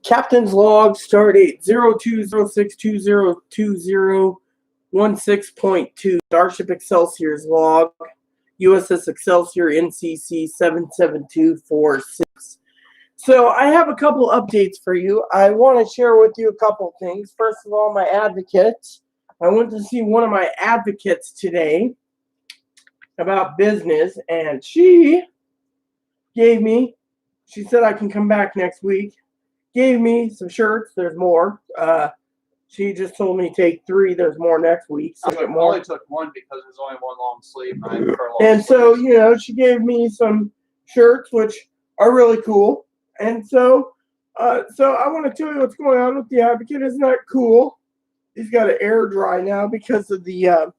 Captain's log, start date 0206202016.2. Starship Excelsior's log, USS Excelsior NCC 77246. So I have a couple updates for you. I want to share with you a couple things. First of all, my advocates. I went to see one of my advocates today about business, and she said I can come back next week. Gave me some shirts. There's more. She just told me to take 3. There's more next week. So I only took 1 because there's only 1 long sleeve. And so, she gave me some shirts, which are really cool. And so I want to tell you what's going on with the Advocate. Isn't that cool? He's got to air dry now because of the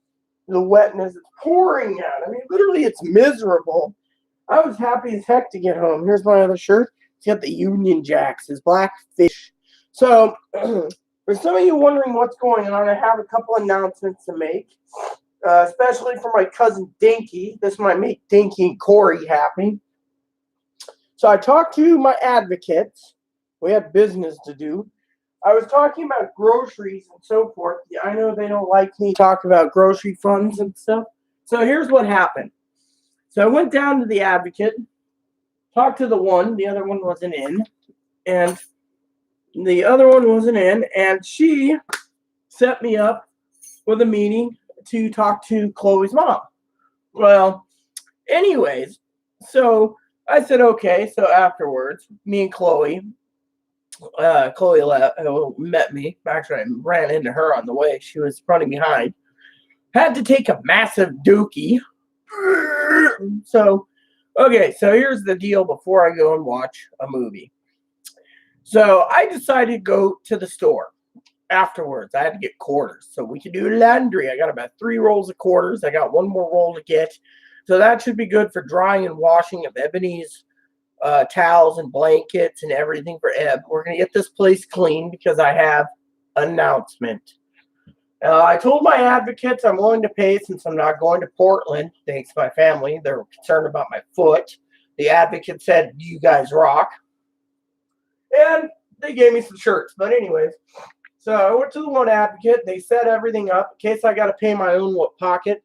wetness. It's pouring out. I mean, literally, it's miserable. I was happy as heck to get home. Here's my other shirt. It's got the Union Jacks, his black fish. So, for some of you wondering what's going on, I have a couple announcements to make, especially for my cousin Dinky. This might make Dinky and Corey happy. So I talked to my advocates. We have business to do. I was talking about groceries and so forth. I know they don't like me talking about grocery funds and stuff. So here's what happened. So I went down to the Advocate, talked to the other one wasn't in, and the other one wasn't in, and she set me up with a meeting to talk to Chloe's mom. Well, anyways, so I said, okay. So afterwards, me and Chloe met me. Actually, I ran into her on the way. She was running behind. Had to take a massive dookie. So, okay, so here's the deal before I go and watch a movie. So I decided to go to the store afterwards. I had to get quarters so we could do laundry. I got about 3 rolls of quarters. I got 1 more roll to get. So that should be good for drying and washing of Ebony's towels and blankets and everything for Eb. We're going to get this place clean because I have an announcement. I told my advocates I'm willing to pay since I'm not going to Portland, thanks to my family. They're concerned about my foot. The advocate said, you guys rock. And they gave me some shirts. But anyways, so I went to the one advocate. They set everything up in case I got to pay my own pocket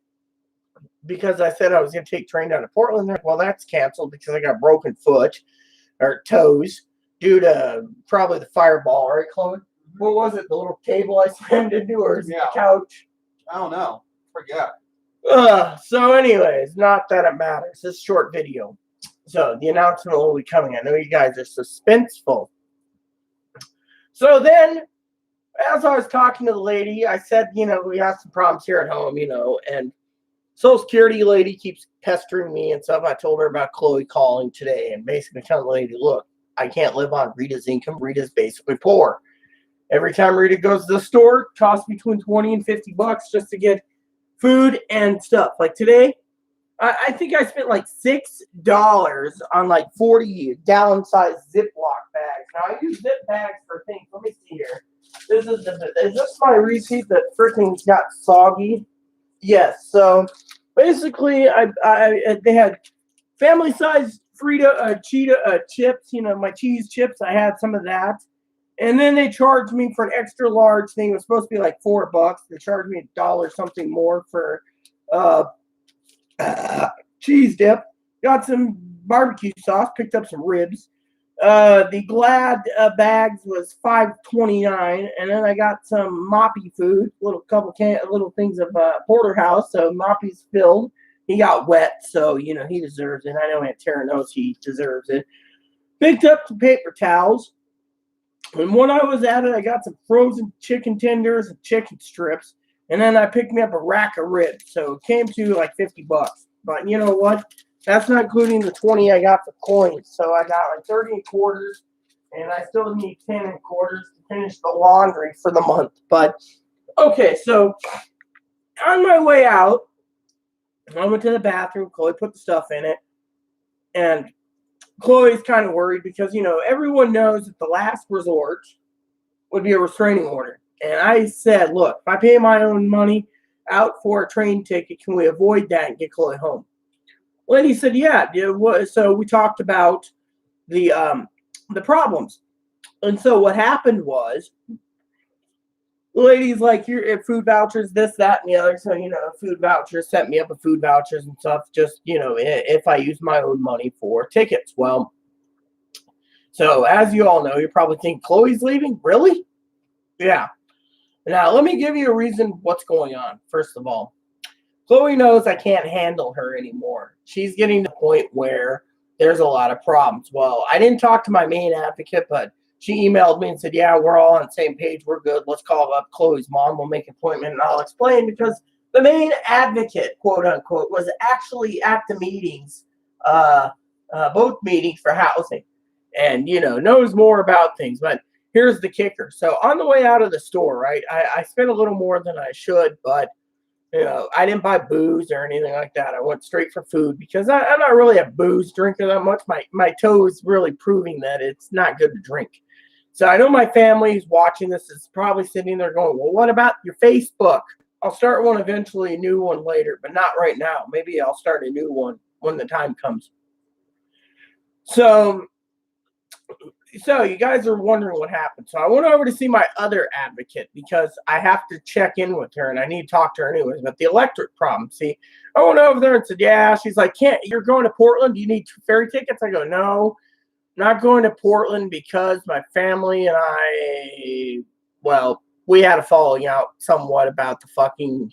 because I said I was going to take train down to Portland. Well, that's canceled because I got broken foot or toes due to probably the fireball, right, Chloe? What was it? The little table I slammed into, or is it the couch? I don't know. Forget. So anyways, not that it matters. This short video. So the announcement will be coming. I know you guys are suspenseful. So then, as I was talking to the lady, I said, we have some problems here at home, and Social Security lady keeps pestering me and stuff. I told her about Chloe calling today and basically telling the lady, look, I can't live on Rita's income. Rita's basically poor. Every time Rita goes to the store, costs between $20 and $50 just to get food and stuff. Like today, I think I spent like $6 on like 40 gallon-sized Ziploc bags. Now, I use zip bags for things. Let me see here. Is this my receipt that freaking got soggy? Yes. So basically, they had family-sized Frito Cheetah chips. My cheese chips. I had some of that. And then they charged me for an extra large thing. It was supposed to be like $4. They charged me $1 something more for cheese dip. Got some barbecue sauce. Picked up some ribs. The Glad bags was $5.29, and then I got some Moppy food. Little things of porterhouse. So Moppy's filled. He got wet, so he deserves it. I know Aunt Tara knows he deserves it. Picked up some paper towels. And when I was at it, I got some frozen chicken tenders and chicken strips. And then I picked me up a rack of ribs. So it came to like $50. But you know what? That's not including the 20 I got for coins. So I got like 30 in quarters. And I still need 10 in quarters to finish the laundry for the month. But, okay, so on my way out, I went to the bathroom. Chloe put the stuff in it. And Chloe's kind of worried because, everyone knows that the last resort would be a restraining order. And I said, look, if I pay my own money out for a train ticket, can we avoid that and get Chloe home? Well, he said, yeah. So we talked about the problems. And so what happened was, the lady's like, here, food vouchers, this, that, and the other. So, food vouchers, set me up with food vouchers and stuff, just, if I use my own money for tickets. Well, so as you all know, you probably think Chloe's leaving. Really? Yeah. Now, let me give you a reason what's going on, first of all. Chloe knows I can't handle her anymore. She's getting to the point where there's a lot of problems. Well, I didn't talk to my main advocate, but she emailed me and said, yeah, we're all on the same page. We're good. Let's call up Chloe's mom. We'll make an appointment and I'll explain, because the main advocate, quote unquote, was actually at the meetings, both meetings for housing, and, knows more about things. But here's the kicker. So on the way out of the store, right, I spent a little more than I should, but I didn't buy booze or anything like that. I went straight for food because I'm not really a booze drinker that much. My toe is really proving that it's not good to drink. So I know my family who's watching this is probably sitting there going, well, what about your Facebook? I'll start one eventually, a new one later, but not right now. Maybe I'll start a new one when the time comes. So you guys are wondering what happened. So I went over to see my other advocate because I have to check in with her and I need to talk to her anyways about the electric problem. See, I went over there and said, yeah. She's like, you're going to Portland? Do you need 2 ferry tickets? I go, no, not going to Portland because my family and I, well, we had a falling out somewhat about the fucking,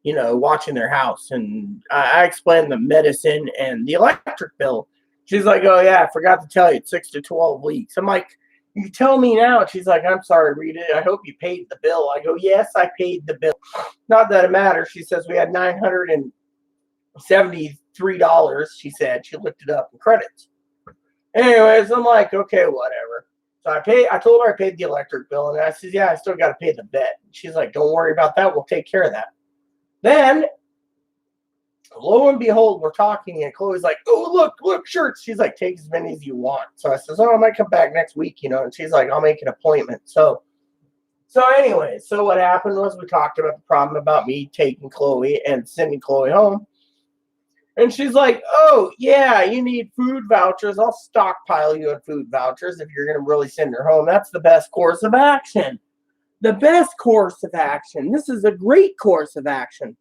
watching their house. And I explained the medicine and the electric bill. She's like, oh, yeah, I forgot to tell you, it's 6 to 12 weeks. I'm like, you tell me now. She's like, I'm sorry, Rita. I hope you paid the bill. I go, yes, I paid the bill. Not that it matters. She says we had $973, she said. She looked it up in credits. Anyways, I'm like, okay, whatever. So I told her I paid the electric bill. And I said, yeah, I still got to pay the vet. She's like, don't worry about that. We'll take care of that. Then, lo and behold, we're talking, and Chloe's like, oh, look, shirts. She's like, take as many as you want. So I says, oh, I might come back next week, and she's like, I'll make an appointment. So anyway, so what happened was we talked about the problem about me taking Chloe and sending Chloe home. And she's like, oh, yeah, you need food vouchers. I'll stockpile you in food vouchers if you're going to really send her home. That's the best course of action. The best course of action. This is a great course of action.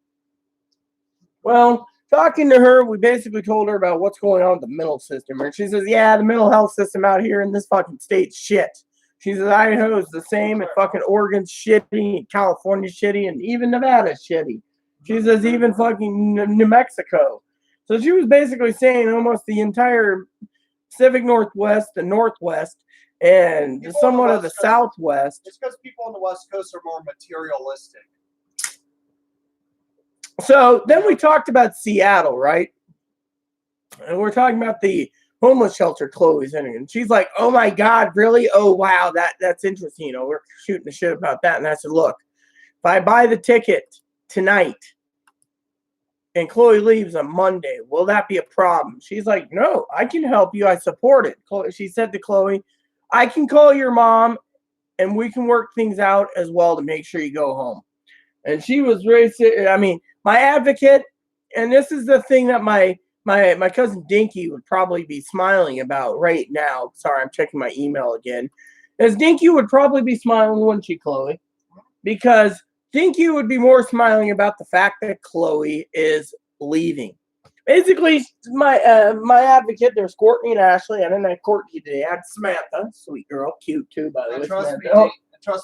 Well, talking to her, we basically told her about what's going on with the mental system. And she says, yeah, the mental health system out here in this fucking state's shit. She says, Idaho's the same, and fucking Oregon's shitty, and California's shitty, and even Nevada's shitty. She says, even fucking New Mexico. So she was basically saying almost the entire Pacific Northwest, the Northwest, and somewhat of the Southwest. It's because people on the West Coast are more materialistic. So then we talked about Seattle, right? And we're talking about the homeless shelter Chloe's in. And she's like, oh my God, really? Oh, wow, that's interesting. We're shooting the shit about that. And I said, look, if I buy the ticket tonight and Chloe leaves on Monday, will that be a problem? She's like, no, I can help you. I support it. She said to Chloe, I can call your mom and we can work things out as well to make sure you go home. And she was very, my advocate, and this is the thing that my cousin Dinky would probably be smiling about right now. Sorry, I'm checking my email again. As Dinky would probably be smiling, wouldn't she, Chloe? Because Dinky would be more smiling about the fact that Chloe is leaving. Basically, my advocate, there's Courtney and Ashley. I didn't have Courtney today. I had Samantha, sweet girl, cute too, by the way. Trust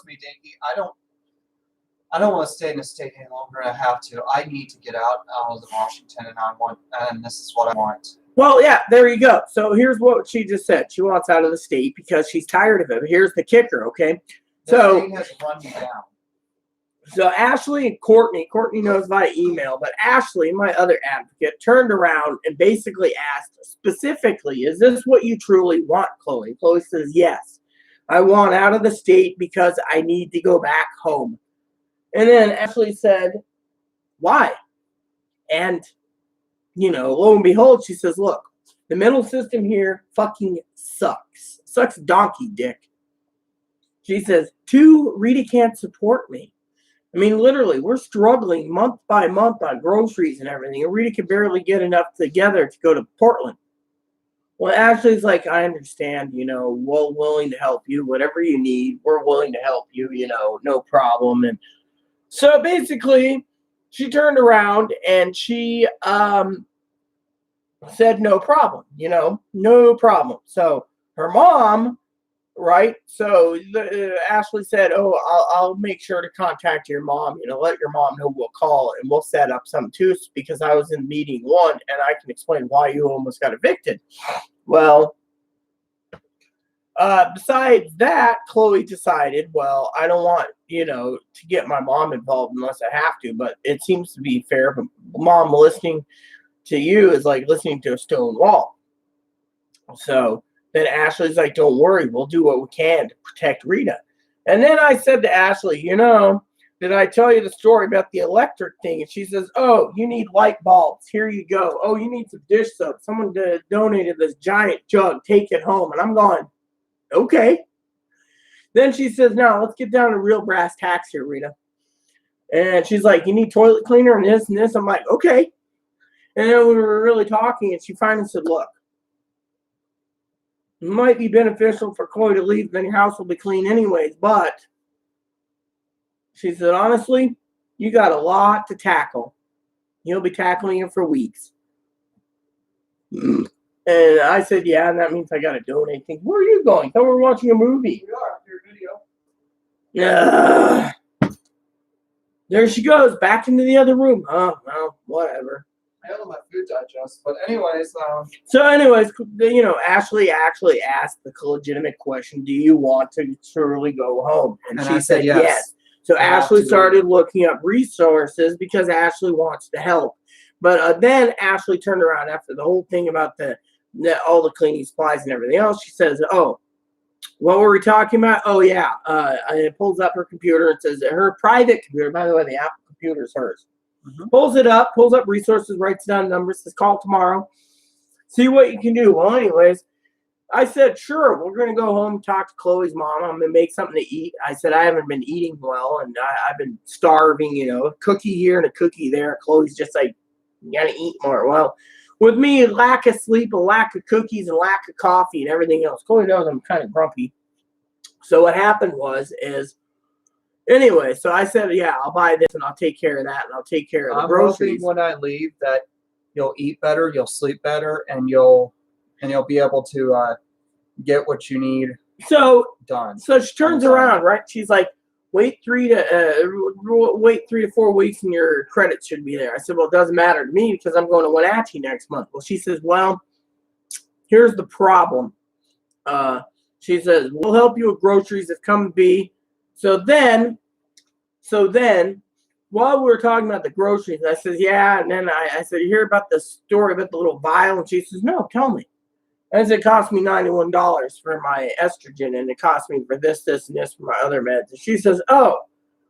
me, Dinky, I don't want to stay in this state any longer. I have to. I need to get out of Washington, and this is what I want. Well, yeah, there you go. So here's what she just said. She wants out of the state because she's tired of it. Here's the kicker, okay? This thing has run me down. So Ashley and Courtney knows via email, but Ashley, my other advocate, turned around and basically asked specifically, is this what you truly want, Chloe? Chloe says, yes. I want out of the state because I need to go back home. And then Ashley said, why? And, lo and behold, she says, look, the mental system here fucking sucks. Sucks donkey dick. She says, 2, Rita can't support me. Literally, we're struggling month by month on groceries and everything. And Rita can barely get enough together to go to Portland. Well, Ashley's like, I understand, we're willing to help you. Whatever you need, we're willing to help you, no problem. And so basically, she turned around and she said, no problem, no problem. So her mom, right? So Ashley said, oh, I'll make sure to contact your mom, let your mom know we'll call and we'll set up some too, because I was in meeting one and I can explain why you almost got evicted. Well, besides that, Chloe decided, well, I don't want, to get my mom involved unless I have to, but it seems to be fair. But mom, listening to you is like listening to a stone wall. So then Ashley's like, don't worry, we'll do what we can to protect Rita. And then I said to Ashley, did I tell you the story about the electric thing? And she says, oh, you need light bulbs. Here you go. Oh, you need some dish soap. Someone donated this giant jug. Take it home. And I'm going, okay. Then she says, now let's get down to real brass tacks here, Rita. And she's like, you need toilet cleaner and this and this. I'm like, okay. And then we were really talking, and she finally said, look, it might be beneficial for Chloe to leave, then your house will be clean anyways. But she said, honestly, you got a lot to tackle. You'll be tackling it for weeks. And I said, yeah, and that means I got to donate things. Where are you going? Thought we were watching a movie. We are, your video. Yeah. There she goes, back into the other room. Oh, well, whatever. I don't let my food digest. But anyways, Ashley actually asked the legitimate question, do you want to truly go home? And she said yes. So Ashley started looking up resources because Ashley wants to help. But then Ashley turned around after the whole thing about all the cleaning supplies and everything else. She says, oh, what were we talking about? Oh, yeah. And it pulls up her computer and says her private computer, by the way, the Apple computer is hers. Mm-hmm. Pulls up resources, writes down numbers, says call tomorrow. See what you can do. Well, anyways, I said, sure, we're going to go home and talk to Chloe's mom. I'm going to make something to eat. I said, I haven't been eating well, and I've been starving, a cookie here and a cookie there. Chloe's just like, you got to eat more. Well, with me, lack of sleep, a lack of cookies, and lack of coffee and everything else. Chloe knows I'm kind of grumpy. So what happened anyway, so I said, yeah, I'll buy this and I'll take care of that and I'll take care of the groceries. When I leave that you'll eat better, you'll sleep better, and you'll be able to get what you need done. So she turns around, right? She's like, wait 3 to 4 weeks and your credit should be there. I said, well, it doesn't matter to me because I'm going to Wenatchee next month. Well, she says, well, here's the problem. She says, we'll help you with groceries if come be. So then, while we were talking about the groceries, I said, yeah. And then I said, you hear about the story about the little vial? And she says, no, tell me. And it cost me $91 for my estrogen, and it cost me for this, and this for my other meds. And she says, oh,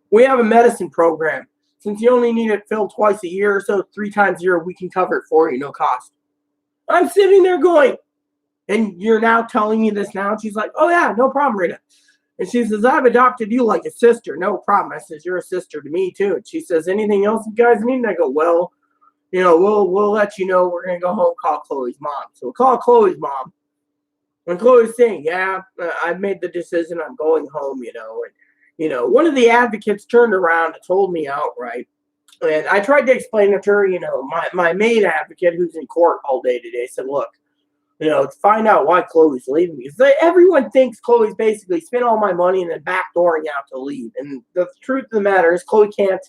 we have a medicine program. Since you only need it filled twice a year or so, 3 times a year, we can cover it for you, no cost. I'm sitting there going, and you're now telling me this now? And she's like, oh, yeah, no problem, Rita. And she says, I've adopted you like a sister. No problem. I says, you're a sister to me, too. And she says, anything else you guys need? And I go, well, we'll let you know. We're going to go home and call Chloe's mom. So we call Chloe's mom. And Chloe's saying, yeah, I've made the decision. I'm going home, And, one of the advocates turned around and told me outright. And I tried to explain it to her, my main advocate who's in court all day today said, look, find out why Chloe's leaving. Because everyone thinks Chloe's basically spent all my money and then backdooring out to leave. And the truth of the matter is Chloe can't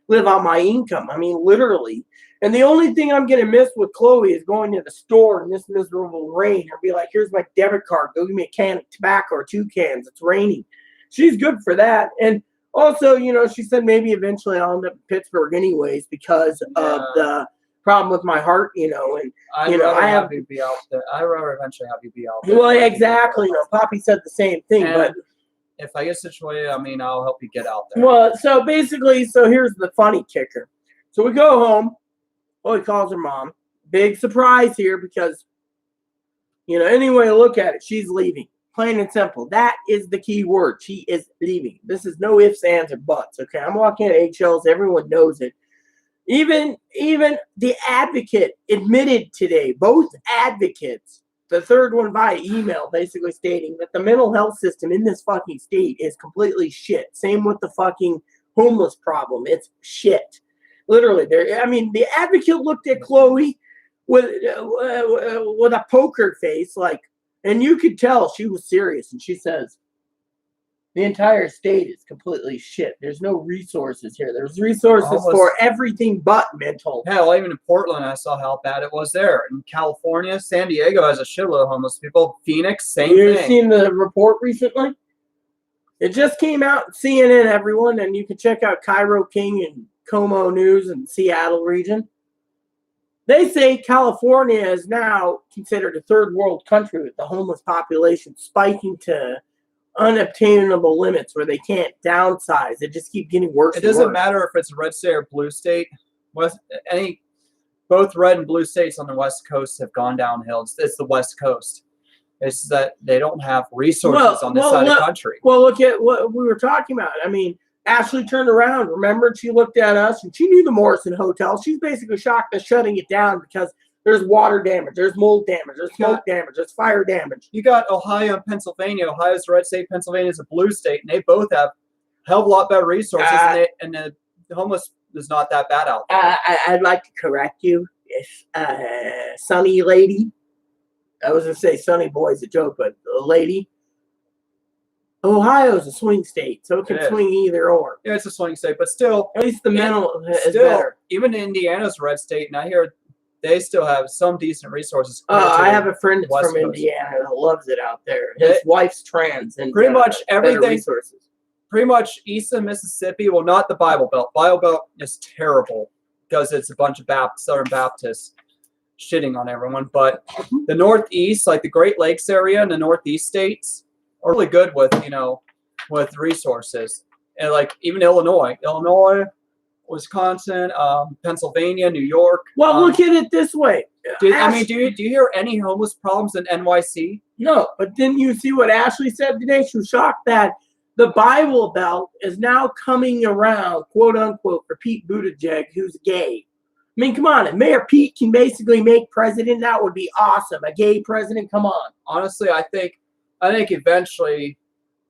live on my income. I mean, literally. And the only thing I'm going to miss with Chloe is going to the store in this miserable rain and be like, here's my debit card. Go give me a can of tobacco or 2 cans. It's raining. She's good for that. And also, she said maybe eventually I'll end up in Pittsburgh anyways because of the problem with my heart, and I have you be out there. I'd rather eventually have you be out there. Well, exactly. Poppy said the same thing, and but if I get situated, I'll help you get out there. Well, so basically, here's the funny kicker. So we go home. Chloe calls her mom. Big surprise here because, any way to look at it, she's leaving. Plain and simple. That is the key word. She is leaving. This is no ifs, ands, or buts. Okay, I'm walking at eggshells. Everyone knows it. Even the advocate admitted today, both advocates The third one via email, basically stating that the mental health system in this fucking state is completely shit. Same with the fucking homeless problem. It's shit. Literally, the advocate looked at Chloe with a poker face, like, and you could tell she was serious. And she says, the entire state is completely shit. There's no resources here. There's resources for everything but mental. Hell, even in Portland, I saw how bad it was there. In California, San Diego has a shitload of homeless people. Phoenix, same thing. You've seen the report recently? It just came out, CNN, everyone, and you can check out Cairo King and Como News in Seattle region. They say California is now considered a third world country with the homeless population spiking to unobtainable limits where they can't downsize. They just keep getting worse. It doesn't matter if it's a red state or blue state. Both red and blue states on the West Coast have gone downhill. It's the West Coast. It's that they don't have resources on this side of the country. Well, look at what we were talking about. I mean, Ashley turned around. Remember, she looked at us and she knew the Morrison Hotel. She's basically shocked at shutting it down because there's water damage, there's mold damage, there's smoke damage, there's fire damage. You got Ohio and Pennsylvania. Ohio's a red state, Pennsylvania's a blue state, and they both have a hell of a lot better resources, and the homeless is not that bad out there. I'd like to correct you, if Sunny lady. I was going to say Sunny boy is a joke, but lady. Ohio's a swing state, so it can swing either or. Yeah, it's a swing state, but still. At least the mental is better. Even Indiana's a red state, and I hear they still have some decent resources. I have a friend that's from Indiana that loves it out there. His wife's trans, and pretty much everything. Resources. Pretty much east of Mississippi. Well, not the Bible Belt. Bible Belt is terrible because it's a bunch of Southern Baptists shitting on everyone. But the Northeast, like the Great Lakes area and the Northeast states, are really good with resources. And like even Illinois, Wisconsin, Pennsylvania, New York. Well, look at it this way. Do you hear any homeless problems in NYC? No, but didn't you see what Ashley said today? She was shocked that the Bible Belt is now coming around, quote unquote, for Pete Buttigieg, who's gay. I mean, come on. If Mayor Pete can basically make president, that would be awesome. A gay president, come on. Honestly, I think eventually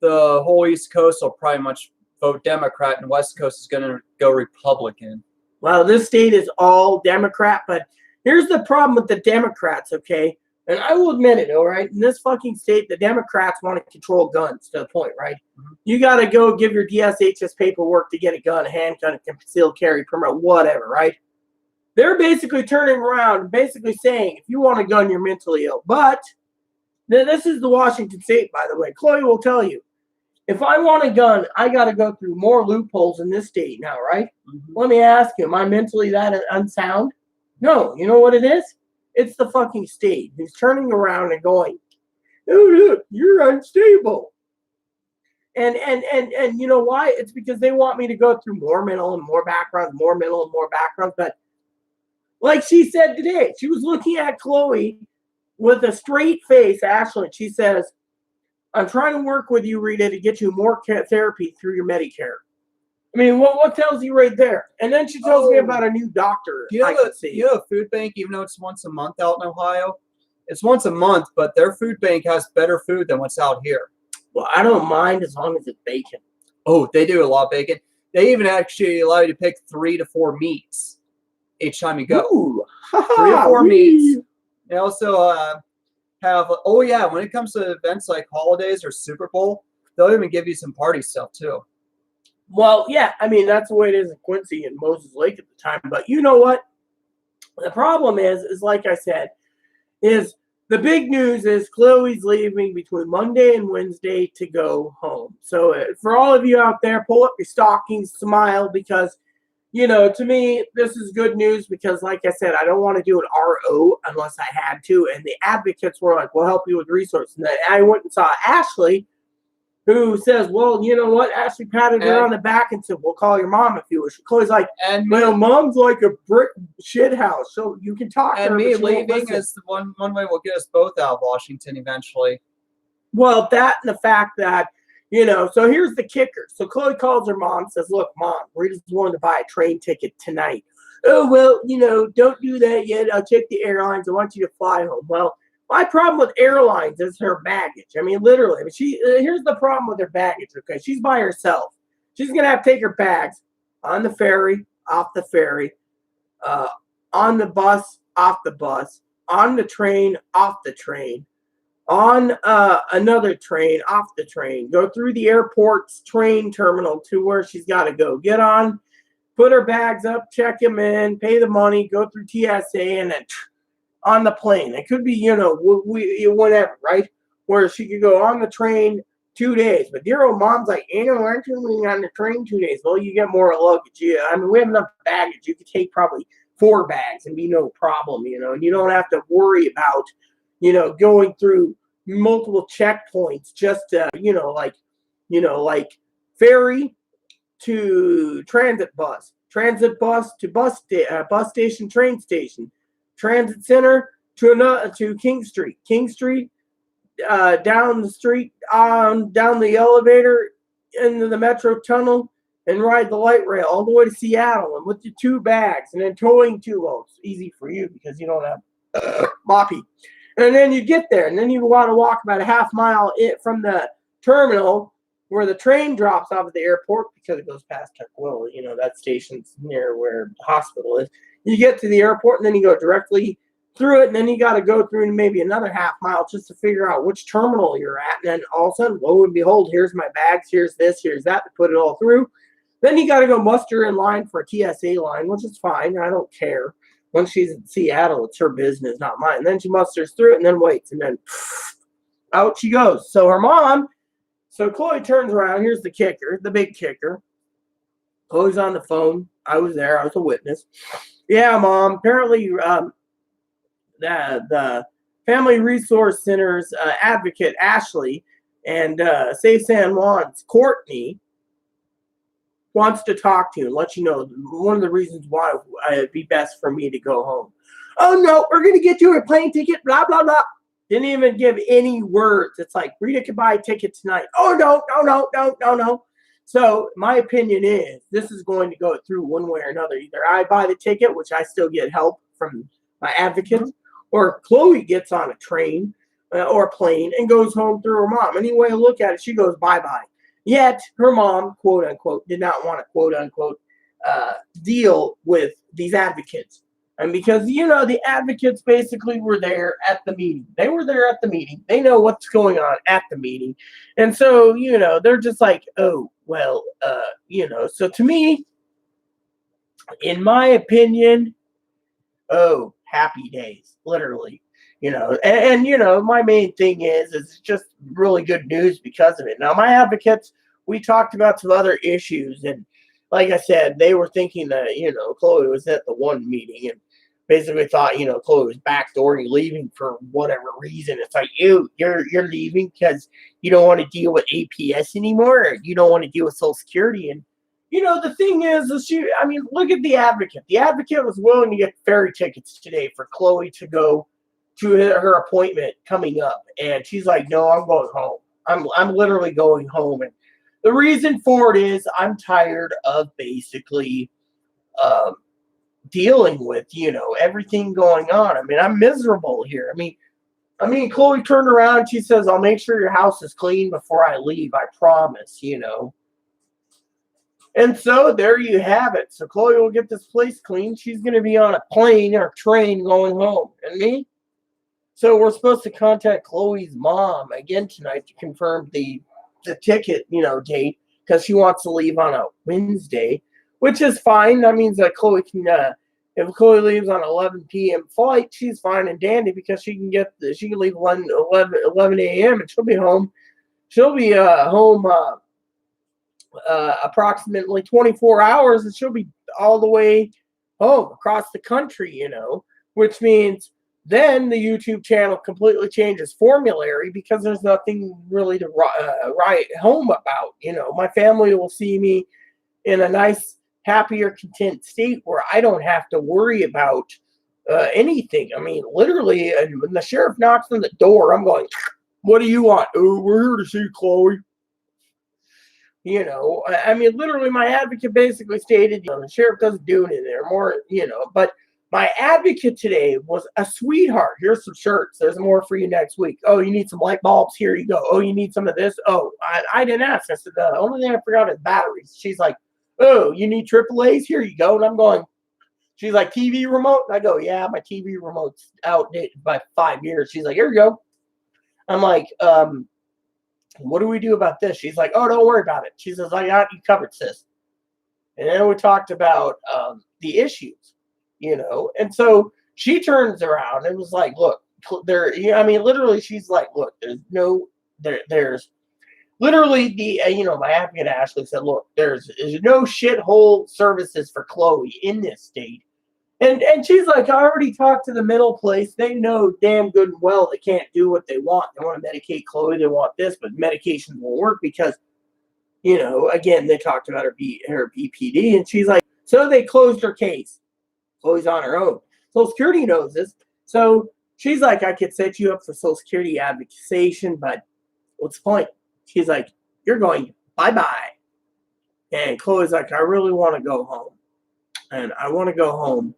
the whole East Coast will pretty much vote Democrat, and West Coast is going to go Republican. Well, this state is all Democrat, but here's the problem with the Democrats, okay? And I will admit it, all right? In this fucking state, the Democrats want to control guns to the point, right? Mm-hmm. You got to go give your DSHS paperwork to get a gun, a handgun, a concealed carry permit, whatever, right? They're basically turning around and basically saying, if you want a gun, you're mentally ill. But this is the Washington state, by the way. Chloe will tell you. If I want a gun, I got to go through more loopholes in this state now, right? Mm-hmm. Let me ask you, am I mentally that unsound? No. You know what it is? It's the fucking state who's turning around and going, oh, look, you're unstable. And you know why? It's because they want me to go through more mental and more backgrounds, more mental and more backgrounds. But like she said today, she was looking at Chloe with a straight face, Ashley. She says, I'm trying to work with you, Rita, to get you more therapy through your Medicare. I mean, what tells you right there? And then she tells me about a new doctor. You know a food bank, even though it's once a month out in Ohio? It's once a month, but their food bank has better food than what's out here. Well, I don't mind as long as it's bacon. Oh, they do a lot of bacon. They even actually allow you to pick 3 to 4 meats each time you go. Ooh, 3 to 4 meats. They also when it comes to events like holidays or Super Bowl, they'll even give you some party stuff too. Well, yeah, I mean, that's the way it is in Quincy and Moses Lake at the time. But you know what? The problem is like I said, is the big news is Chloe's leaving between Monday and Wednesday to go home. So for all of you out there, pull up your stockings, smile, because, you know, to me, this is good news because, like I said, I don't want to do an RO unless I had to. And the advocates were like, we'll help you with resources. And I went and saw Ashley, who says, well, you know what? Ashley patted her on the back and said, we'll call your mom if you wish. Chloe's like, mom's like a brick shit house, so you can talk to her. And me leaving is the one way will get us both out of Washington eventually. Well, that and the fact that, you know, so here's the kicker. So Chloe calls her mom, says, look, Mom, Rita's willing to buy a train ticket tonight. Oh, well, you know, don't do that yet. I'll check the airlines. I want you to fly home. Well, My problem with airlines is her baggage. I mean, literally. I mean, here's the problem with her baggage. Okay, she's by herself. She's gonna have to take her bags on the ferry, off the ferry, on the bus, off the bus, on the train, off the train, on another train, off the train, go through the airport's train terminal to where she's got to go. Get on, put her bags up, check them in, pay the money, go through TSA, and then on the plane. It could be, whatever, right? Where she could go on the train 2 days. But dear old mom's like, aren't you on the train 2 days? Well, you get more luggage. Yeah, I mean, we have enough baggage. You could take probably 4 bags and be no problem, and you don't have to worry about, going through multiple checkpoints just to, like ferry to transit bus to bus station, train station, transit center to King Street, down the street, down the elevator into the metro tunnel, and ride the light rail all the way to Seattle, and with your 2 bags, and then towing 2 loads. Easy for you because you don't have moppy. And then you get there, and then you want to walk about a half mile from the terminal where the train drops off at the airport because it goes past Tukwila. That station's near where the hospital is. You get to the airport, and then you go directly through it, and then you got to go through maybe another half mile just to figure out which terminal you're at. And then all of a sudden, lo and behold, here's my bags, here's this, here's that, to put it all through. Then you got to go muster in line for a TSA line, which is fine. I don't care. Once she's in Seattle, it's her business, not mine. And then she musters through it and then waits, and then out she goes. So Chloe turns around. Here's the kicker, the big kicker. Chloe's on the phone. I was there. I was a witness. Yeah, Mom. Apparently, the Family Resource Center's advocate, Ashley, and Safe San Juan's Courtney wants to talk to you and let you know one of the reasons why it'd be best for me to go home. Oh, no, we're going to get you a plane ticket, blah, blah, blah. Didn't even give any words. It's like, Rita could buy a ticket tonight. Oh, no. So my opinion is this is going to go through one way or another. Either I buy the ticket, which I still get help from my advocates, or Chloe gets on a train or a plane and goes home through her mom. Any way you look at it, she goes bye-bye. Yet her mom, quote unquote, did not want to, quote unquote, deal with these advocates. And because, the advocates basically were there at the meeting. They were there at the meeting. They know what's going on at the meeting. And so, they're just like, oh, well, So to me, in my opinion, oh, happy days, literally. My main thing is just really good news because of it. Now, my advocates, we talked about some other issues, and like I said, they were thinking that, Chloe was at the one meeting and basically thought, Chloe was backdooring, leaving for whatever reason. It's like, you're leaving because you don't want to deal with APS anymore, or you don't want to deal with Social Security. And, the thing is look at the advocate. The advocate was willing to get ferry tickets today for Chloe to go to her appointment coming up, and she's like, no, I'm going home. I'm literally going home. And the reason for it is I'm tired of basically dealing with everything going on. I'm miserable here. Chloe turned around and she says, I'll make sure your house is clean before I leave, I promise. And so there you have it. So Chloe will get this place clean. She's going to be on a plane or train going home. And me? So we're supposed to contact Chloe's mom again tonight to confirm the ticket, date, because she wants to leave on a Wednesday, which is fine. That means that Chloe can, if Chloe leaves on an 11 p.m. flight, she's fine and dandy because she can leave 11 a.m. and she'll be home. She'll be home approximately 24 hours, and she'll be all the way home across the country, which means then the YouTube channel completely changes formulary because there's nothing really to write home about. My family will see me in a nice, happier, content state where I don't have to worry about anything. Literally, when the sheriff knocks on the door, I'm going, what do you want? Oh, we're here to see Chloe. Literally, my advocate basically stated, the sheriff doesn't do anything there more, but My advocate today was a sweetheart. Here's some shirts. There's more for you next week. Oh, you need some light bulbs? Here you go. Oh, you need some of this? Oh, I didn't ask. I said, the only thing I forgot is batteries. She's like, oh, you need AAAs? Here you go. And I'm going, she's like, TV remote? And I go, yeah, my TV remote's outdated by 5 years. She's like, here you go. I'm like, what do we do about this? She's like, oh, don't worry about it. She says, I got you covered, sis. And then we talked about the issues, you know. And so she turns around and was like, look, there, I mean, literally, she's like, look, there's literally my advocate Ashley said, look, there's no shithole services for Chloe in this state. And she's like, I already talked to the middle place. They know damn good and well they can't do what they want. They want to medicate Chloe. They want this, but medication won't work because, you know, again, they talked about her BPD. And she's like, so they closed her case. Chloe's on her own. Social Security knows this. So she's like, I could set you up for Social Security advocation, but what's the point? She's like, you're going bye-bye. And Chloe's like, I really want to go home. And I want to go home.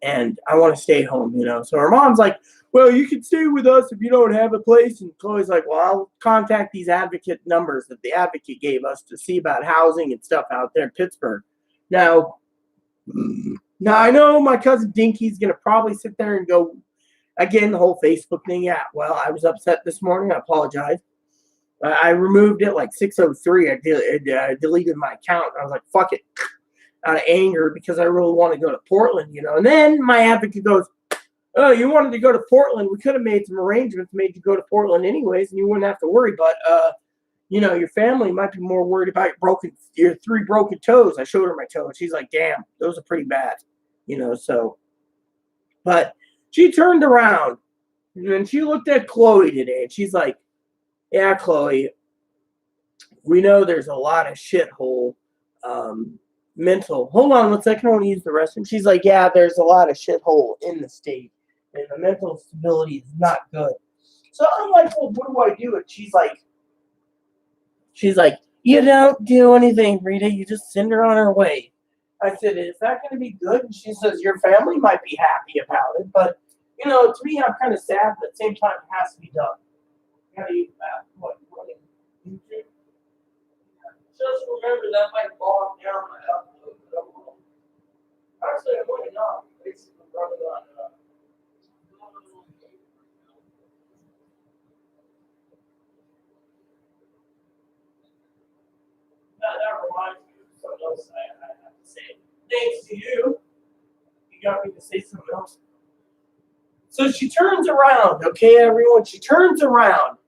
And I want to stay home, you know. So her mom's like, well, you can stay with us if you don't have a place. And Chloe's like, well, I'll contact these advocate numbers that the advocate gave us to see about housing and stuff out there in Pittsburgh. Now I know my cousin Dinky's going to probably sit there and go, again, the whole Facebook thing. Yeah, well, I was upset this morning. I apologize. I removed it like 6:03. I deleted my account. I was like, fuck it. Out of anger because I really want to go to Portland, you know. And then my advocate goes, oh, you wanted to go to Portland. We could have made some arrangements, made you go to Portland anyways, and you wouldn't have to worry. But, you know, your family might be more worried about your 3 broken toes. I showed her my toe, and she's like, damn, those are pretty bad, you know. So, but she turned around, and she looked at Chloe today, and she's like, yeah, Chloe, we know there's a lot of shithole, mental. Hold on 1 second. I want to use the restroom. She's like, yeah, there's a lot of shithole in the state, and the mental stability is not good. So I'm like, well, what do I do? And she's like, you don't do anything, Rita. You just send her on her way. I said, is that going to be good? And she says, your family might be happy about it, but you know, to me, I'm kind of sad, but at the same time, it has to be done. How do you what? YouTube? Just remember that might fall down my upload. Actually, I might not. Basically, running on. That reminds me of something else I have to say. Thanks to you. You got me to say something else. So she turns around, okay, everyone? She turns around.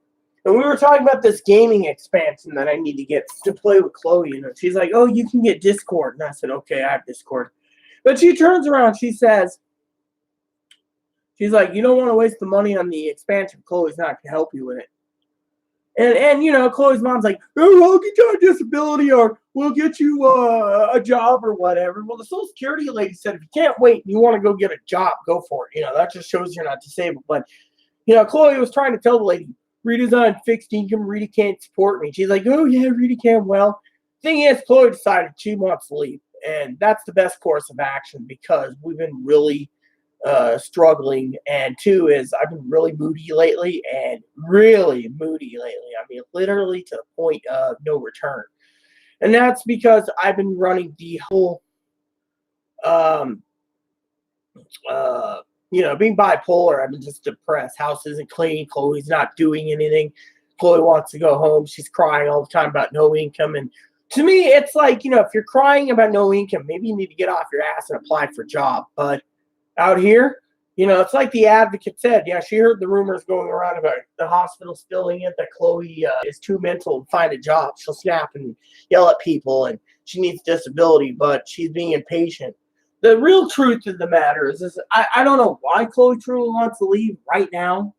And we were talking about this gaming expansion that I need to get to play with Chloe. You know, she's like, oh, you can get Discord. And I said, okay, I have Discord. But she turns around. She says, she's like, you don't want to waste the money on the expansion. Chloe's not going to help you with it. And you know, Chloe's mom's like, oh, we'll get you a disability or we'll get you a job or whatever. Well, the Social Security lady said, if you can't wait and you want to go get a job, go for it. You know, that just shows you're not disabled. But, you know, Chloe was trying to tell the lady, Rita's on fixed income. Rita can't support me. She's like, oh, yeah, Rita can. Well, thing is, Chloe decided she wants to leave. And that's the best course of action because we've been really struggling. And 2 is I've been really moody lately and really moody lately. I mean, literally to the point of no return. And that's because I've been running the whole, you know, being bipolar, I've been just depressed. House isn't clean. Chloe's not doing anything. Chloe wants to go home. She's crying all the time about no income. And to me, it's like, you know, if you're crying about no income, maybe you need to get off your ass and apply for a job. But out here, you know, it's like the advocate said. Yeah, she heard the rumors going around about the hospital spilling it, that Chloe is too mental to find a job. She'll snap and yell at people, and she needs disability, but she's being impatient. The real truth of the matter is I don't know why Chloe truly wants to leave right now.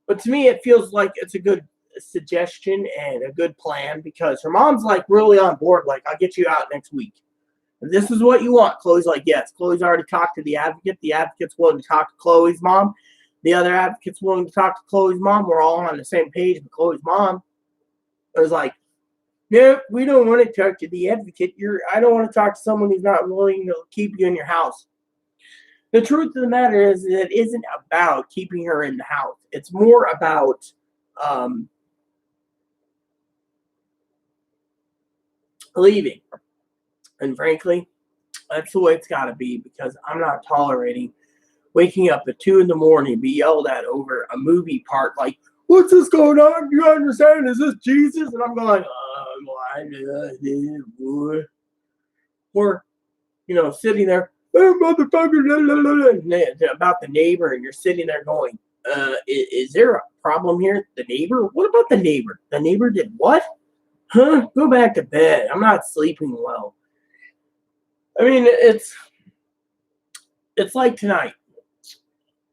But to me, it feels like it's a good suggestion and a good plan because her mom's like really on board. Like, I'll get you out next week. And this is what you want. Chloe's like, yes. Chloe's already talked to the advocate. The advocate's willing to talk to Chloe's mom. The other advocate's willing to talk to Chloe's mom. We're all on the same page with Chloe's mom. It was like, no, we don't want to talk to the advocate. I don't want to talk to someone who's not willing to keep you in your house. the truth of the matter is that it isn't about keeping her in the house. It's more about leaving. And frankly, that's the way it's got to be, because I'm not tolerating waking up at 2 in the morning, be yelled at over a movie part like, "What's this going on? Do you understand? Is this Jesus?" And I'm going, or, sitting there, "Oh, motherfucker," about the neighbor, and you're sitting there going, is there a problem here? The neighbor? What about the neighbor? The neighbor did what? Huh? Go back to bed. I'm not sleeping well. I mean, it's like tonight.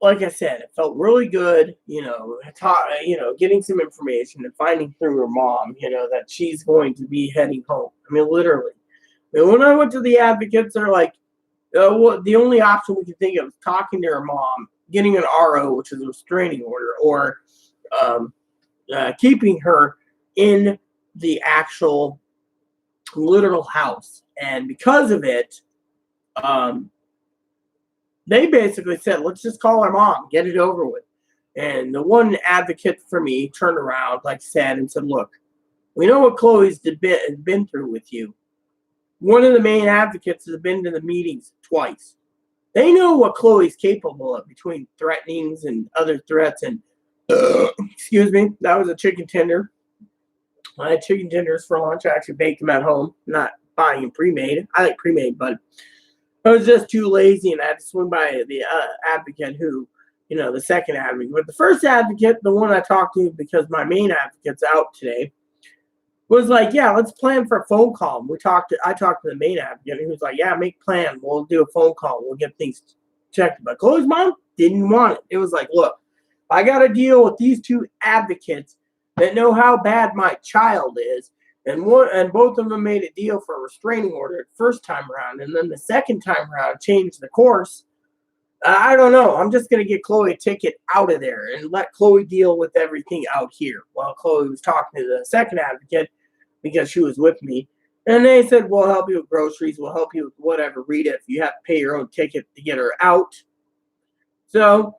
Like I said, it felt really good, getting some information and finding through her mom, that she's going to be heading home. I mean, literally. When I went to the advocates, they're like, the only option we can think of is talking to her mom, getting an RO, which is a restraining order, or keeping her in the actual literal house. And because of it, they basically said, let's just call our mom, get it over with. And the one advocate for me turned around, like I said, and said, look, we know what Chloe's been through with you. One of the main advocates has been to the meetings twice. They know what Chloe's capable of, between threatenings and other threats. And, excuse me, that was a chicken tender. I had chicken tenders for lunch. I actually baked them at home, not buying them pre-made. I like pre-made, but I was just too lazy, and I had to swing by the advocate who, the second advocate. But the first advocate, the one I talked to because my main advocate's out today, was like, yeah, let's plan for a phone call. I talked to the main advocate, and he was like, yeah, make plan. We'll do a phone call. We'll get things checked. But Chloe's mom didn't want it. It was like, look, I got to deal with these two advocates that know how bad my child is. And both of them made a deal for a restraining order the first time around. And then the second time around changed the course. I don't know. I'm just going to get Chloe a ticket out of there and let Chloe deal with everything out here. While Chloe was talking to the second advocate, because she was with me. And they said, we'll help you with groceries. We'll help you with whatever. Rita, if you have to pay your own ticket to get her out. So,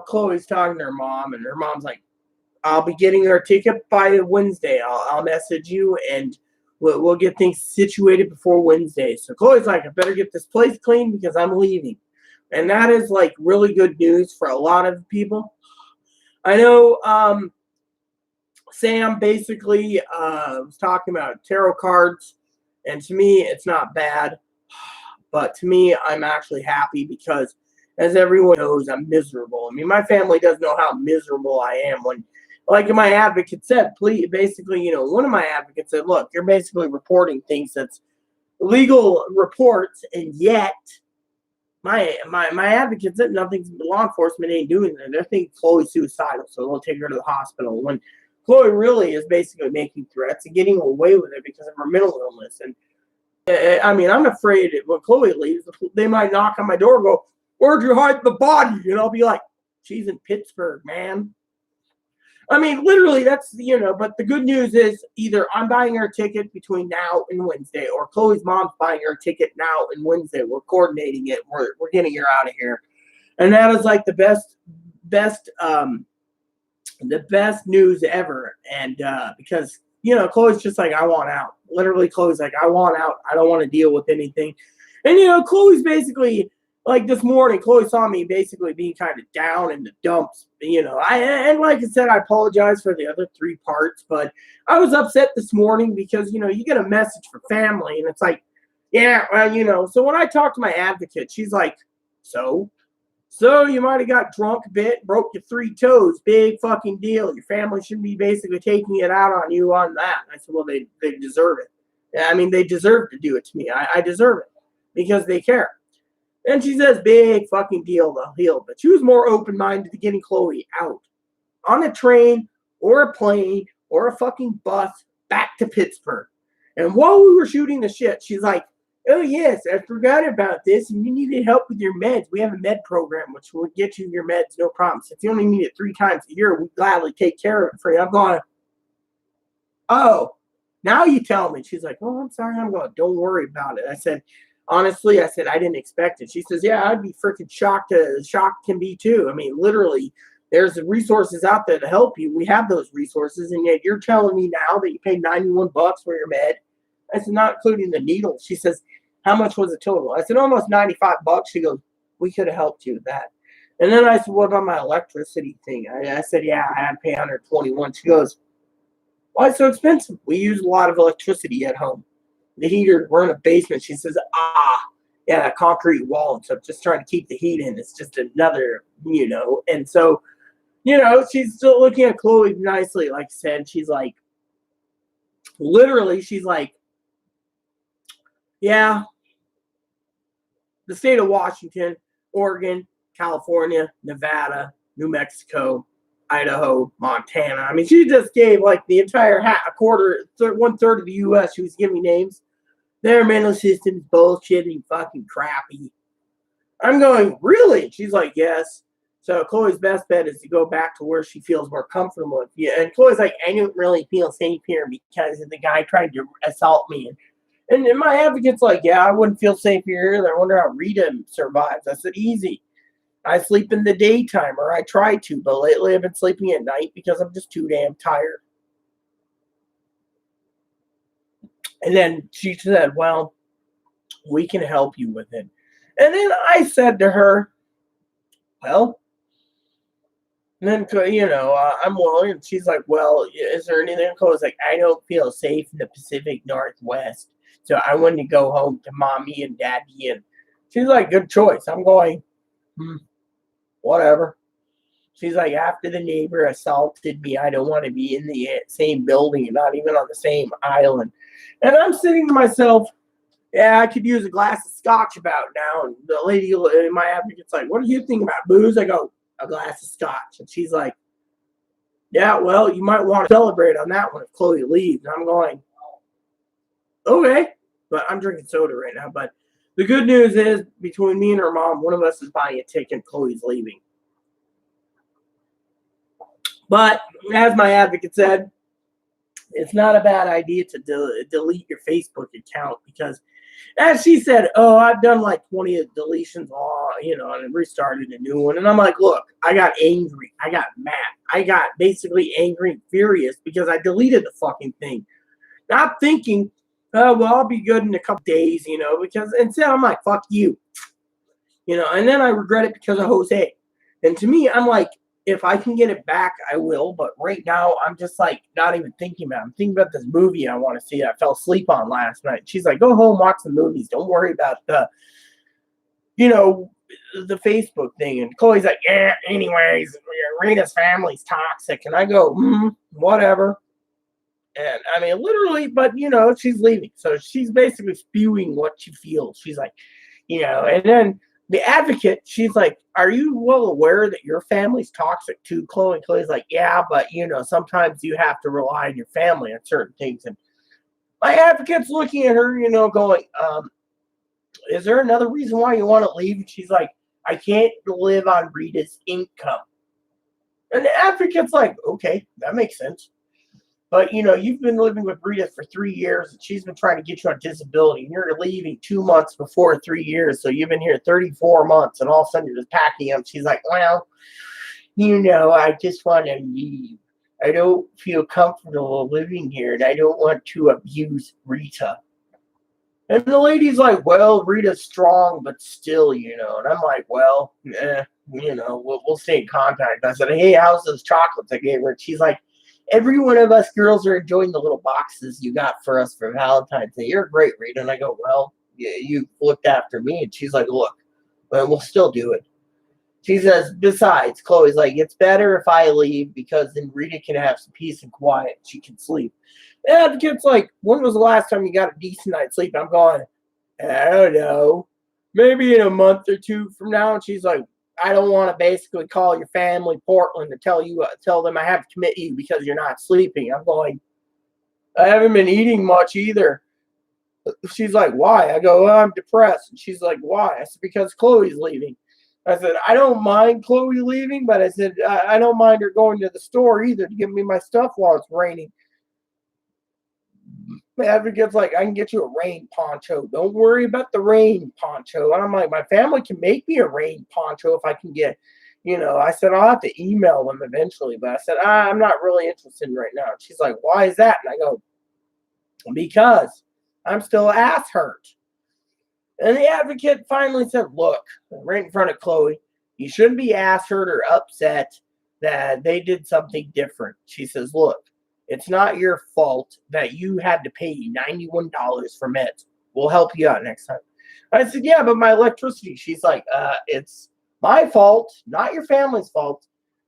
Chloe's talking to her mom, and her mom's like, I'll be getting her ticket by Wednesday. I'll message you, and we'll get things situated before Wednesday. So Chloe's like, I better get this place clean because I'm leaving. And that is like really good news for a lot of people. I know Sam basically was talking about tarot cards, and to me, it's not bad. But to me, I'm actually happy because, as everyone knows, I'm miserable. I mean, my family doesn't know how miserable I am when, like my advocate said, one of my advocates said, look, you're basically reporting things that's legal reports, and yet my advocate said law enforcement ain't doing that. They're thinking Chloe's suicidal, so they'll take her to the hospital. When Chloe really is basically making threats and getting away with it because of her mental illness. And I mean, I'm afraid that when Chloe leaves, they might knock on my door and go, where'd you hide the body? And I'll be like, she's in Pittsburgh, man. I mean, literally, that's, but the good news is either I'm buying her a ticket between now and Wednesday, or Chloe's mom's buying her a ticket now and Wednesday. We're coordinating it. We're getting her out of here. And that is like the best news ever. And because, Chloe's just like, I want out. Literally, Chloe's like, I want out. I don't want to deal with anything. And, Chloe's basically, like this morning, Chloe saw me basically being kind of down in the dumps. And like I said, I apologize for the other 3 parts, but I was upset this morning because, you get a message for family, and it's like, yeah, well, so when I talked to my advocate, she's like, so you might have got drunk a bit, broke your 3 toes, big fucking deal. Your family should be basically taking it out on you on that. And I said, well, they deserve it. I mean, they deserve to do it to me. I deserve it because they care. And she says, big fucking deal, they'll heal. But she was more open-minded to getting Chloe out on a train or a plane or a fucking bus back to Pittsburgh. And while we were shooting the shit, she's like, oh, yes, I forgot about this, and you needed help with your meds. We have a med program, which will get you your meds, no problem. If you only need it 3 times a year, we gladly take care of it for you. I'm going, oh, now you tell me. She's like, oh, I'm sorry. I'm going, don't worry about it. I said, honestly, I said, I didn't expect it. She says, yeah, I'd be freaking shocked. Shocked can be too. I mean, literally, there's resources out there to help you. We have those resources, and yet you're telling me now that you paid $91 for your med. I said, not including the needles. She says, how much was the total? I said, almost $95. She goes, we could have helped you with that. And then I said, what about my electricity thing? I said, yeah, I had to pay 121. She goes, why it's so expensive? We use a lot of electricity at home. The heater, we're in a basement. She says, yeah, that concrete wall. And so just trying to keep the heat in. It's just another, And so, she's still looking at Chloe nicely, like I said. She's like, literally, she's like, yeah, the state of Washington, Oregon, California, Nevada, New Mexico, Idaho, Montana. I mean, she just gave like the entire one-third of the U.S. She was giving me names. Their mental system's bullshit and fucking crappy. I'm going, really? She's like, yes. So Chloe's best bet is to go back to where she feels more comfortable with you. And Chloe's like, I don't really feel safe here because the guy tried to assault me. And my advocate's like, yeah, I wouldn't feel safe here either. I wonder how Rita survives. I said, easy. I sleep in the daytime, or I try to, but lately I've been sleeping at night because I'm just too damn tired. And then she said, well, we can help you with it. And then I said to her, well, and then, I'm willing. And she's like, well, is there anything? I was like, I don't feel safe in the Pacific Northwest. So I wanted to go home to mommy and daddy. And she's like, good choice. I'm going, whatever. She's like, after the neighbor assaulted me, I don't want to be in the same building and not even on the same island. And I'm sitting to myself, yeah, I could use a glass of scotch about now. And the lady in my advocate's like, what do you think about booze? I go, a glass of scotch. And she's like, yeah, well, you might want to celebrate on that one if Chloe leaves. And I'm going, okay. But I'm drinking soda right now. But the good news is, between me and her mom, one of us is buying a ticket. Chloe's leaving. But as my advocate said, it's not a bad idea to delete your Facebook account because, as she said, I've done like 20 deletions, and restarted a new one. And I'm like, look, I got angry. I got mad. I got basically angry and furious because I deleted the fucking thing. Not thinking, well, I'll be good in a couple days, because instead I'm like, fuck you. And then I regret it because of Jose. And to me, I'm like, if I can get it back, I will. But right now, I'm just like not even thinking about it. I'm thinking about this movie I want to see. I fell asleep on last night. She's like, go home, watch the movies. Don't worry about the Facebook thing. And Chloe's like, yeah, anyways, Rita's family's toxic. And I go, whatever. And I mean, literally, but she's leaving. So she's basically spewing what she feels. She's like, and then the advocate, she's like, are you well aware that your family's toxic too, Chloe? And Chloe's like, yeah, but sometimes you have to rely on your family on certain things. And my advocate's looking at her, going, is there another reason why you want to leave? And she's like, I can't live on Rita's income. And the advocate's like, okay, that makes sense. But, you've been living with Rita for 3 years, and she's been trying to get you on disability, and you're leaving 2 months before 3 years, so you've been here 34 months, and all of a sudden you're just packing up. She's like, well, I just want to leave. I don't feel comfortable living here, and I don't want to abuse Rita. And the lady's like, well, Rita's strong, but still, and I'm like, well, we'll stay in contact. I said, hey, how's those chocolates I gave her? And she's like, every one of us girls are enjoying the little boxes you got for us for Valentine's Day. You're great, Rita. And I go, well, you looked after me. And she's like, look, well, we'll still do it. She says, besides, Chloe's like, it's better if I leave because then Rita can have some peace and quiet. She can sleep. And the kid's like, when was the last time you got a decent night's sleep? I'm going, I don't know. Maybe in a month or two from now. And she's like, I don't want to basically call your family Portland to tell them I have to commit you because you're not sleeping. I'm going, I haven't been eating much either. She's like, why? I go, well, I'm depressed. And she's like, why? I said, because Chloe's leaving. I said, I don't mind Chloe leaving, but I said, I don't mind her going to the store either to give me my stuff while it's raining. The advocate's like, I can get you a rain poncho. Don't worry about the rain poncho. And I'm like, my family can make me a rain poncho if I can get, I said, I'll have to email them eventually. But I said, I'm not really interested right now. And she's like, why is that? And I go, because I'm still ass hurt. And the advocate finally said, look, right in front of Chloe, you shouldn't be ass hurt or upset that they did something different. She says, look, it's not your fault that you had to pay $91 for meds. We'll help you out next time. I said, yeah, but my electricity. She's like, it's my fault, not your family's fault,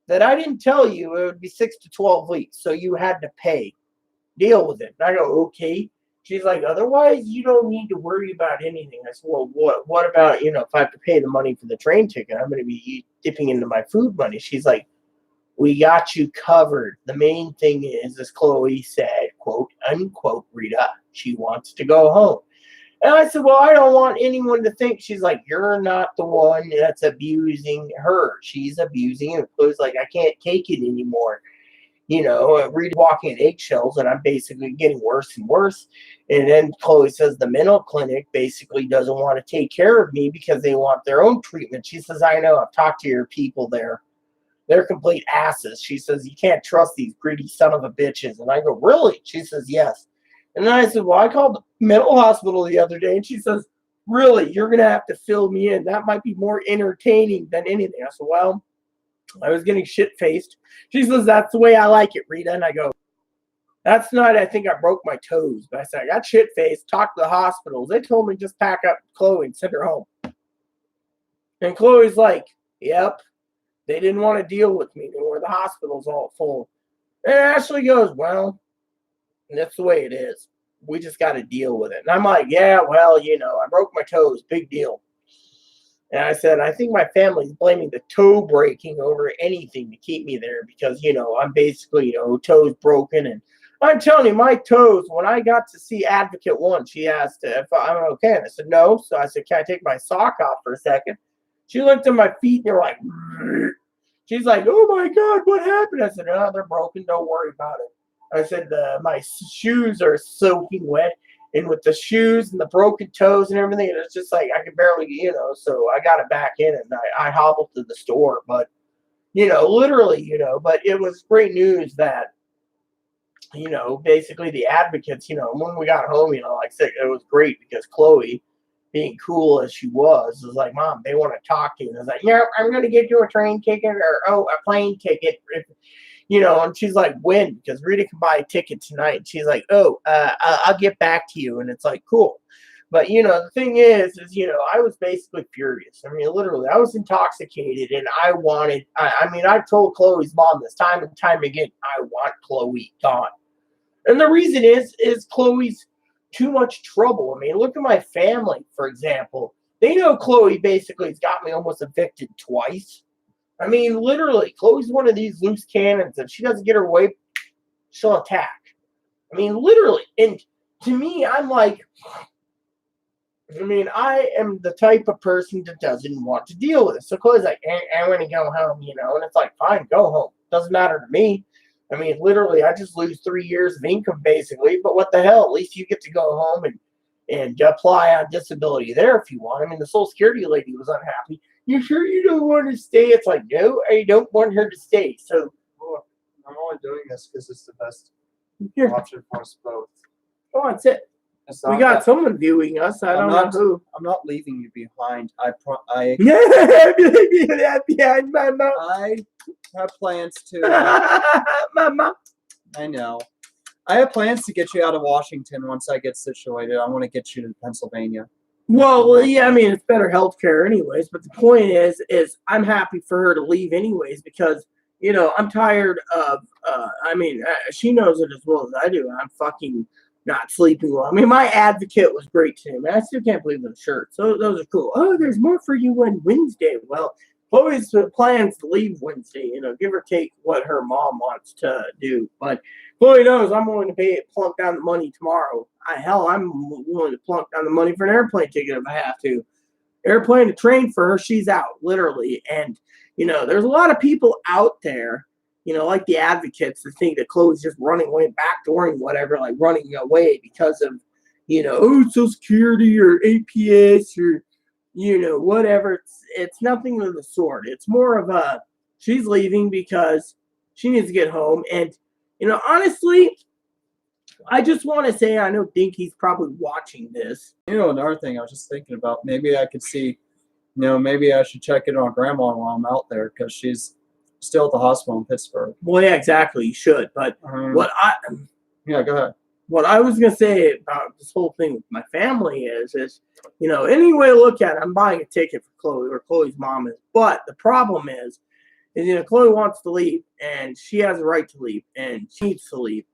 that I didn't tell you it would be 6 to 12 weeks. So you had to pay. Deal with it. And I go, okay. She's like, otherwise, you don't need to worry about anything. I said, well, what about, if I have to pay the money for the train ticket, I'm going to be dipping into my food money. She's like, we got you covered. The main thing is, as Chloe said, quote, unquote, Rita, she wants to go home. And I said, well, I don't want anyone to think. She's like, you're not the one that's abusing her. She's abusing it. Chloe's like, I can't take it anymore. Rita walking in eggshells, and I'm basically getting worse and worse. And then Chloe says the mental clinic basically doesn't want to take care of me because they want their own treatment. She says, I know. I've talked to your people there. They're complete asses. She says, you can't trust these greedy son of a bitches. And I go, really? She says, yes. And then I said, well, I called the mental hospital the other day. And she says, really? You're going to have to fill me in. That might be more entertaining than anything. I said, well, I was getting shit-faced. She says, that's the way I like it, Rita. And I go, that's not, I think I broke my toes. But I said, I got shit-faced, talked to the hospitals. They told me just pack up Chloe and send her home. And Chloe's like, yep. They didn't want to deal with me anymore. The hospital's all full. And Ashley goes, well, that's the way it is. We just got to deal with it. And I'm like, yeah, well, I broke my toes. Big deal. And I said, I think my family's blaming the toe breaking over anything to keep me there because, I'm basically, toes broken. And I'm telling you, my toes, when I got to see Advocate 1, she asked if I'm okay. And I said, no. So I said, can I take my sock off for a second? She looked at my feet and they're like, she's like, oh my God, what happened? I said, no, they're broken. Don't worry about it. I said, my shoes are soaking wet. And with the shoes and the broken toes and everything, it's just like I could barely, so I got it back in and I hobbled to the store. But, literally, but it was great news that, basically the advocates, when we got home, like I said, it was great because Chloe, being cool as she was like, Mom, they want to talk to you. And I was like, yeah, I'm going to get you a train ticket or, a plane ticket. And she's like, when? Because Rita can buy a ticket tonight. And she's like, I'll get back to you. And it's like, cool. But, the thing is, I was basically furious. I mean, literally, I was intoxicated and I wanted, I've told Chloe's mom this time and time again, I want Chloe gone. And the reason is Chloe's too much trouble. I mean, look at my family, for example. They know Chloe basically has got me almost evicted twice. I mean, literally, Chloe's one of these loose cannons. If she doesn't get her way, she'll attack. I mean, literally. And to me, I'm like, I am the type of person that doesn't want to deal with it. So Chloe's like, I'm going to go home, and it's like, fine, go home. Doesn't matter to me. I mean, literally, I just lose 3 years of income, basically. But what the hell? At least you get to go home and apply on disability there if you want. I mean, the Social Security lady was unhappy. You sure you don't want to stay? It's like, no, I don't want her to stay. So I'm only doing this because it's the best here, option for us both. oh, that's it. It's We not got that- someone viewing us. I don't know who. I'm not leaving you behind. I Behind my mom. I have plans to. My mom. I know. I have plans to get you out of Washington once I get situated. I want to get you to Pennsylvania. Well, yeah, it's better health care anyways. But the point is I'm happy for her to leave anyways because, I'm tired of, she knows it as well as I do. I'm fucking not sleeping well. My advocate was great today, man. I still can't believe those shirts. So those are cool. Oh, there's more for you on Wednesday. Well, Chloe's plans to leave Wednesday, give or take what her mom wants to do. But Chloe knows I'm willing to plunk down the money tomorrow. I'm willing to plunk down the money for an airplane ticket if I have to. Airplane to train for her, she's out, literally. And, there's a lot of people out there like the advocates to think that Chloe's just running away, backdooring whatever, like running away because of, Social Security or APS or, whatever. It's nothing of the sort. It's more of a, she's leaving because she needs to get home. And, honestly, I just want to say, I know Dinky's probably watching this. Another thing I was just thinking about, maybe I could see, maybe I should check in on Grandma while I'm out there because she's still at the hospital in Pittsburgh. Well, yeah, exactly. You should. But Yeah, go ahead. What I was going to say about this whole thing with my family is, any way to look at it, I'm buying a ticket for Chloe, or Chloe's mom is. But the problem is Chloe wants to leave, and she has a right to leave, and she needs to leave.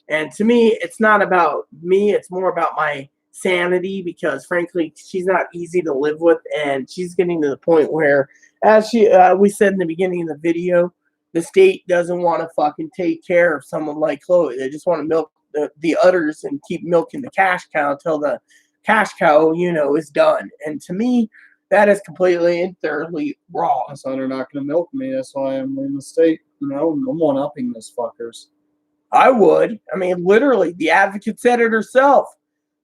And to me, it's not about me. It's more about my sanity because, frankly, she's not easy to live with, and she's getting to the point where, as we said in the beginning of the video, the state doesn't want to fucking take care of someone like Chloe. They just want to milk the udders and keep milking the cash cow until the cash cow, is done. And to me, that is completely and thoroughly wrong. That's why they're not going to milk me. That's why I'm in the state. I'm one-upping those fuckers. I would. I mean, literally, the advocate said it herself.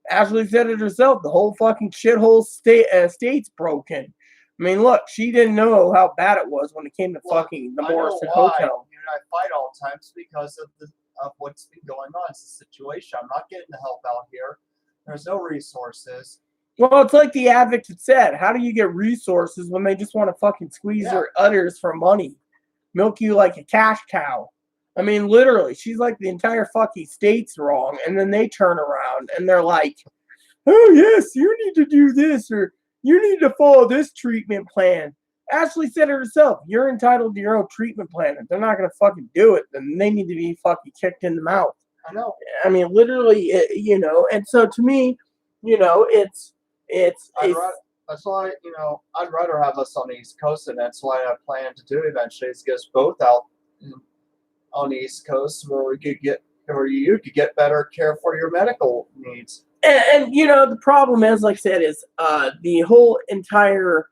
Ashley said it herself. The whole fucking shithole state's broken. I mean, look, she didn't know how bad it was when it came to fucking the Morrison Hotel. I fight all the times because of what's been going on. It's the situation. I'm not getting the help out here. There's no resources. Well, it's like the advocate said. How do you get resources when they just want to fucking squeeze their udders for money? Milk you like a cash cow. I mean, literally, she's like the entire fucking state's wrong. And then they turn around and they're like, oh, yes, you need to do this or you need to follow this treatment plan. Ashley said it herself. You're entitled to your own treatment plan. If they're not going to fucking do it, then they need to be fucking kicked in the mouth. I know. I mean, literally, and so to me, it's that's why, I'd rather have us on the East Coast, and that's why I plan to do eventually is get us both out on the East Coast where you could get better care for your medical needs. And the problem is, like I said, is the whole entire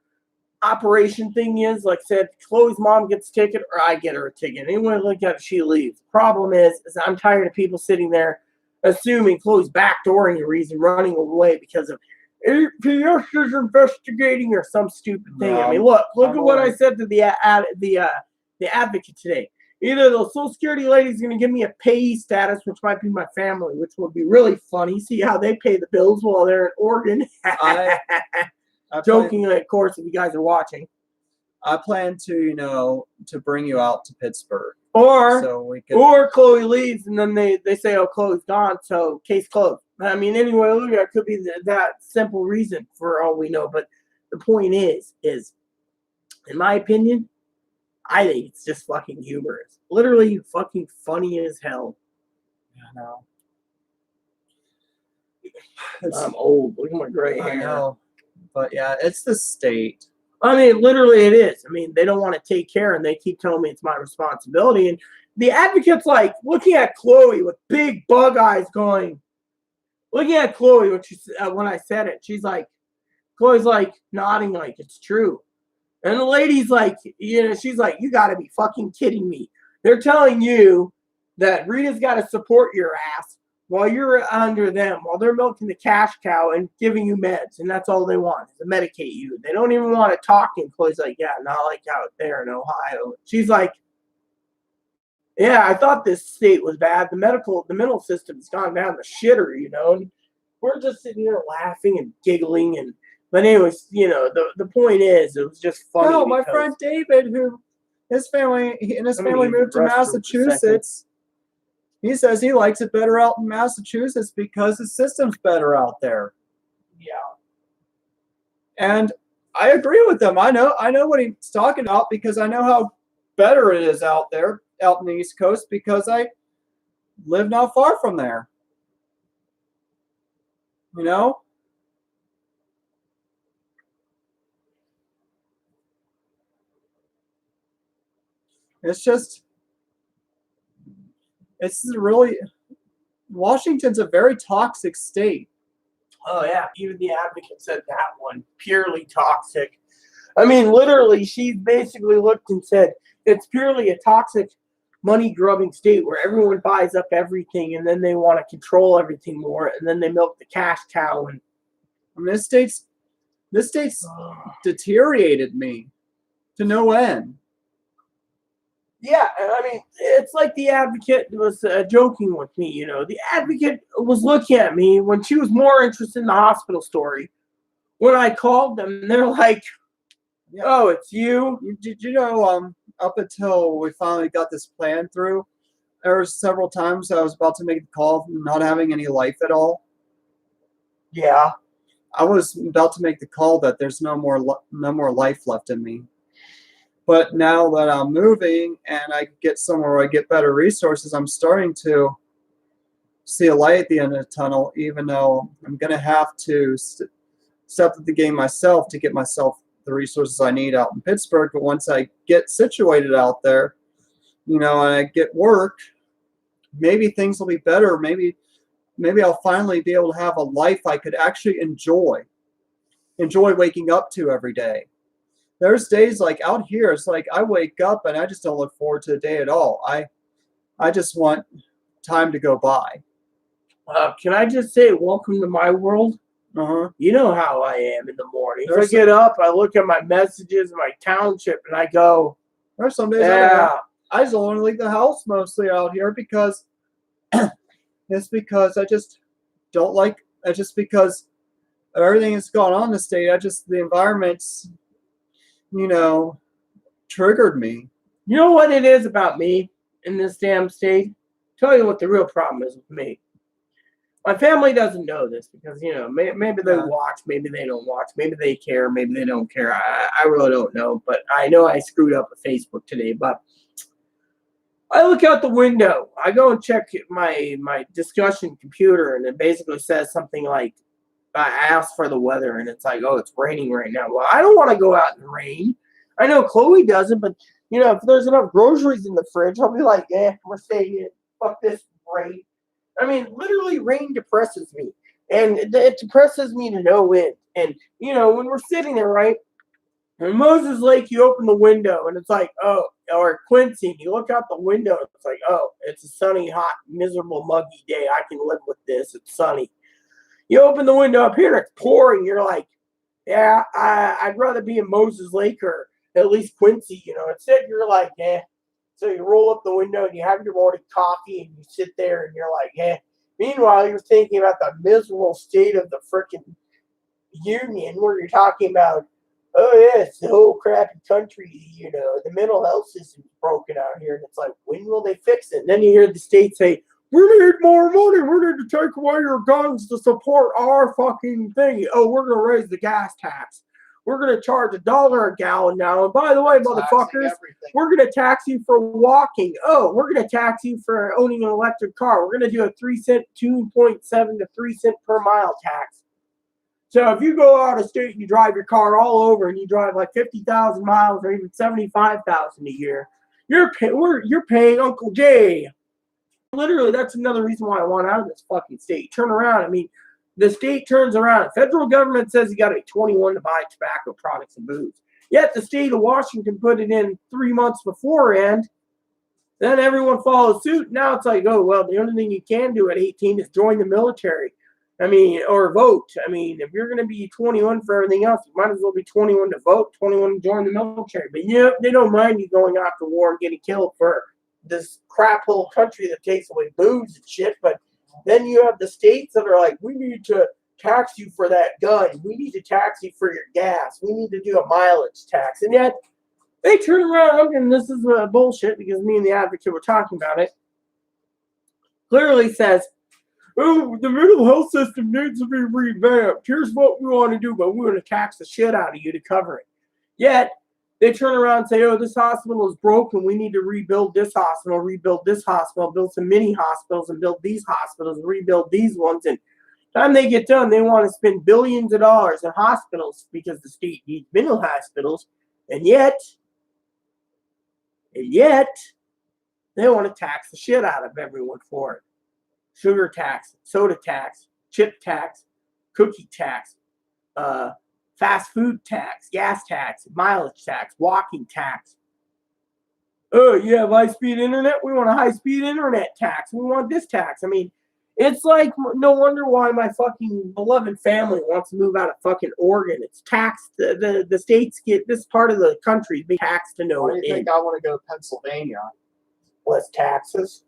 operation thing is, like I said, Chloe's mom gets a ticket or I get her a ticket. Anyone look at it, she leaves. The problem is I'm tired of people sitting there assuming Chloe's backdooring a reason, running away because of APS is investigating or some stupid thing. I mean, look at what I said to the advocate today. Either the Social Security lady's going to give me a payee status, which might be my family, which would be really funny. See how they pay the bills while they're in Oregon. Jokingly, of course, if you guys are watching. I plan to, to bring you out to Pittsburgh. Or Chloe leaves and then they say, oh, Chloe's gone, so case closed. I mean, anyway, look, it could be that simple reason for all we know. But the point is, in my opinion, I think it's just fucking humorous. Literally fucking funny as hell. I know. I'm old. Look at my gray hair. I know. But yeah, it's the state. I mean, literally it is. I mean, they don't want to take care and they keep telling me it's my responsibility. And the advocate's like looking at Chloe with big bug eyes going, looking at Chloe when I said it, Chloe's like nodding like it's true. And the lady's like, she's like, you got to be fucking kidding me. They're telling you that Rita's got to support your ass while you're under them, while they're milking the cash cow and giving you meds. And that's all they want is to medicate you. They don't even want to talk. And Chloe's like, yeah, not like out there in Ohio. She's like, yeah, I thought this state was bad. The mental system's gone down the shitter, And we're just sitting here laughing and giggling But anyways, the point is, it was just funny. No, my friend David, who his family moved to Massachusetts. He says he likes it better out in Massachusetts because the system's better out there. Yeah. And I agree with him. I know what he's talking about because I know how better it is out there, out in the East Coast, because I live not far from there. Washington's a very toxic state. Oh, yeah. Even the advocate said that one. Purely toxic. I mean, literally, she basically looked and said, it's purely a toxic money grubbing state where everyone buys up everything and then they want to control everything more and then they milk the cash cow and I mean, this state's deteriorated me to no end. yeah, I mean, it's like the advocate was joking with me. You know, the advocate was looking at me when she was more interested in the hospital story. When I called them, they're like, "Oh, it's you." Did you know? Up until we finally got this plan through, there were several times I was about to make the call, not having any life at all. Yeah, I was about to make the call that there's no more life left in me. But now that I'm moving and I get somewhere where I get better resources, I'm starting to see a light at the end of the tunnel, even though I'm going to have to step up the game myself to get myself the resources I need out in Pittsburgh. But once I get situated out there, you know, and I get work, maybe things will be better. Maybe I'll finally be able to have a life I could actually enjoy waking up to every day. There's days like out here, it's like I wake up and I just don't look forward to the day at all. I just want time to go by. can I just say, welcome to my world? Uh-huh. You know how I am in the morning. I There's get up, I look at my messages in my township, and I go, There's some days "Yeah, I just don't want to leave the house mostly out here because it's because I just don't like. It's just because of everything that's going on in the state. The environment's, you know, triggered me. you know what it is about me in this damn state? Tell you what the real problem is with me. My family doesn't know this because, you know, maybe they Yeah. watch, maybe they don't watch, maybe they care, maybe they don't care. I really don't know, but I know I screwed up with Facebook today. But I look out the window. I go and check my discussion computer, and it basically says something like, I asked for the weather, and it's like, oh, it's raining right now. Well, I don't want to go out in the rain. I know Chloe doesn't, but, you know, if there's enough groceries in the fridge, I'll be like, we're staying in. Fuck this rain. I mean, literally, rain depresses me. And it depresses me to no end. And, you know, when we're sitting there, right, in Moses Lake, you open the window, and it's like, oh, or Quincy, and you look out the window, and it's like, oh, it's a sunny, hot, miserable, muggy day. I can live with this. It's sunny. You open the window up here, and it's pouring. You're like, yeah, I'd rather be in Moses Lake or at least Quincy, you know. Instead, you're like, So you roll up the window and you have your morning coffee and you sit there and you're like, Meanwhile, you're thinking about the miserable state of the frickin' union where you're talking about, oh, yeah, it's the whole crappy country, you know, the mental health system's broken out here. And it's like, when will they fix it? And then you hear the state say, we need more money. We need to take away your guns to support our fucking thing. Oh, we're going to raise the gas tax. We're going to charge $1 a gallon now. And by the way, motherfuckers, we're going to tax you for walking. Oh, we're going to tax you for owning an electric car. We're going to do a 3 cent, 2.7 to 3 cent per mile tax. So if you go out of state and you drive your car all over and you drive like 50,000 miles or even 75,000 a year, you're paying Uncle Jay. Literally, that's another reason why I want out of this fucking state. Turn around. I mean, the state turns around. The federal government says you got to be 21 to buy tobacco products and booze. Yet the state of Washington put it in 3 months beforehand. Then everyone follows suit. Now it's like, oh, well, the only thing you can do at 18 is join the military. I mean, or vote. I mean, if you're going to be 21 for everything else, you might as well be 21 to vote, 21 to join the military. But yeah, they don't mind you going out to war and getting killed for this crap hole country that takes away booze and shit. But then you have the states that are like, we need to tax you for that gun. We need to tax you for your gas. We need to do a mileage tax. And yet they turn around, and this is bullshit because me and the advocate were talking about it, clearly says, oh, the mental health system needs to be revamped. Here's what we want to do, but we're going to tax the shit out of you to cover it. Yet, they turn around and say, oh, this hospital is broken. We need to rebuild this hospital, build some mini hospitals, and build these hospitals, and rebuild these ones. And time they get done, they want to spend billions of dollars in hospitals because the state needs mental hospitals. And yet, they want to tax the shit out of everyone for it. Sugar tax, soda tax, chip tax, cookie tax, fast food tax, gas tax, mileage tax, walking tax. oh, you have high-speed internet? We want a high-speed internet tax. We want this tax. I mean, it's like no wonder why my fucking beloved family wants to move out of fucking Oregon. It's taxed. The states get this part of the country be taxed to no Why do you end. think I want to go to Pennsylvania? Less taxes.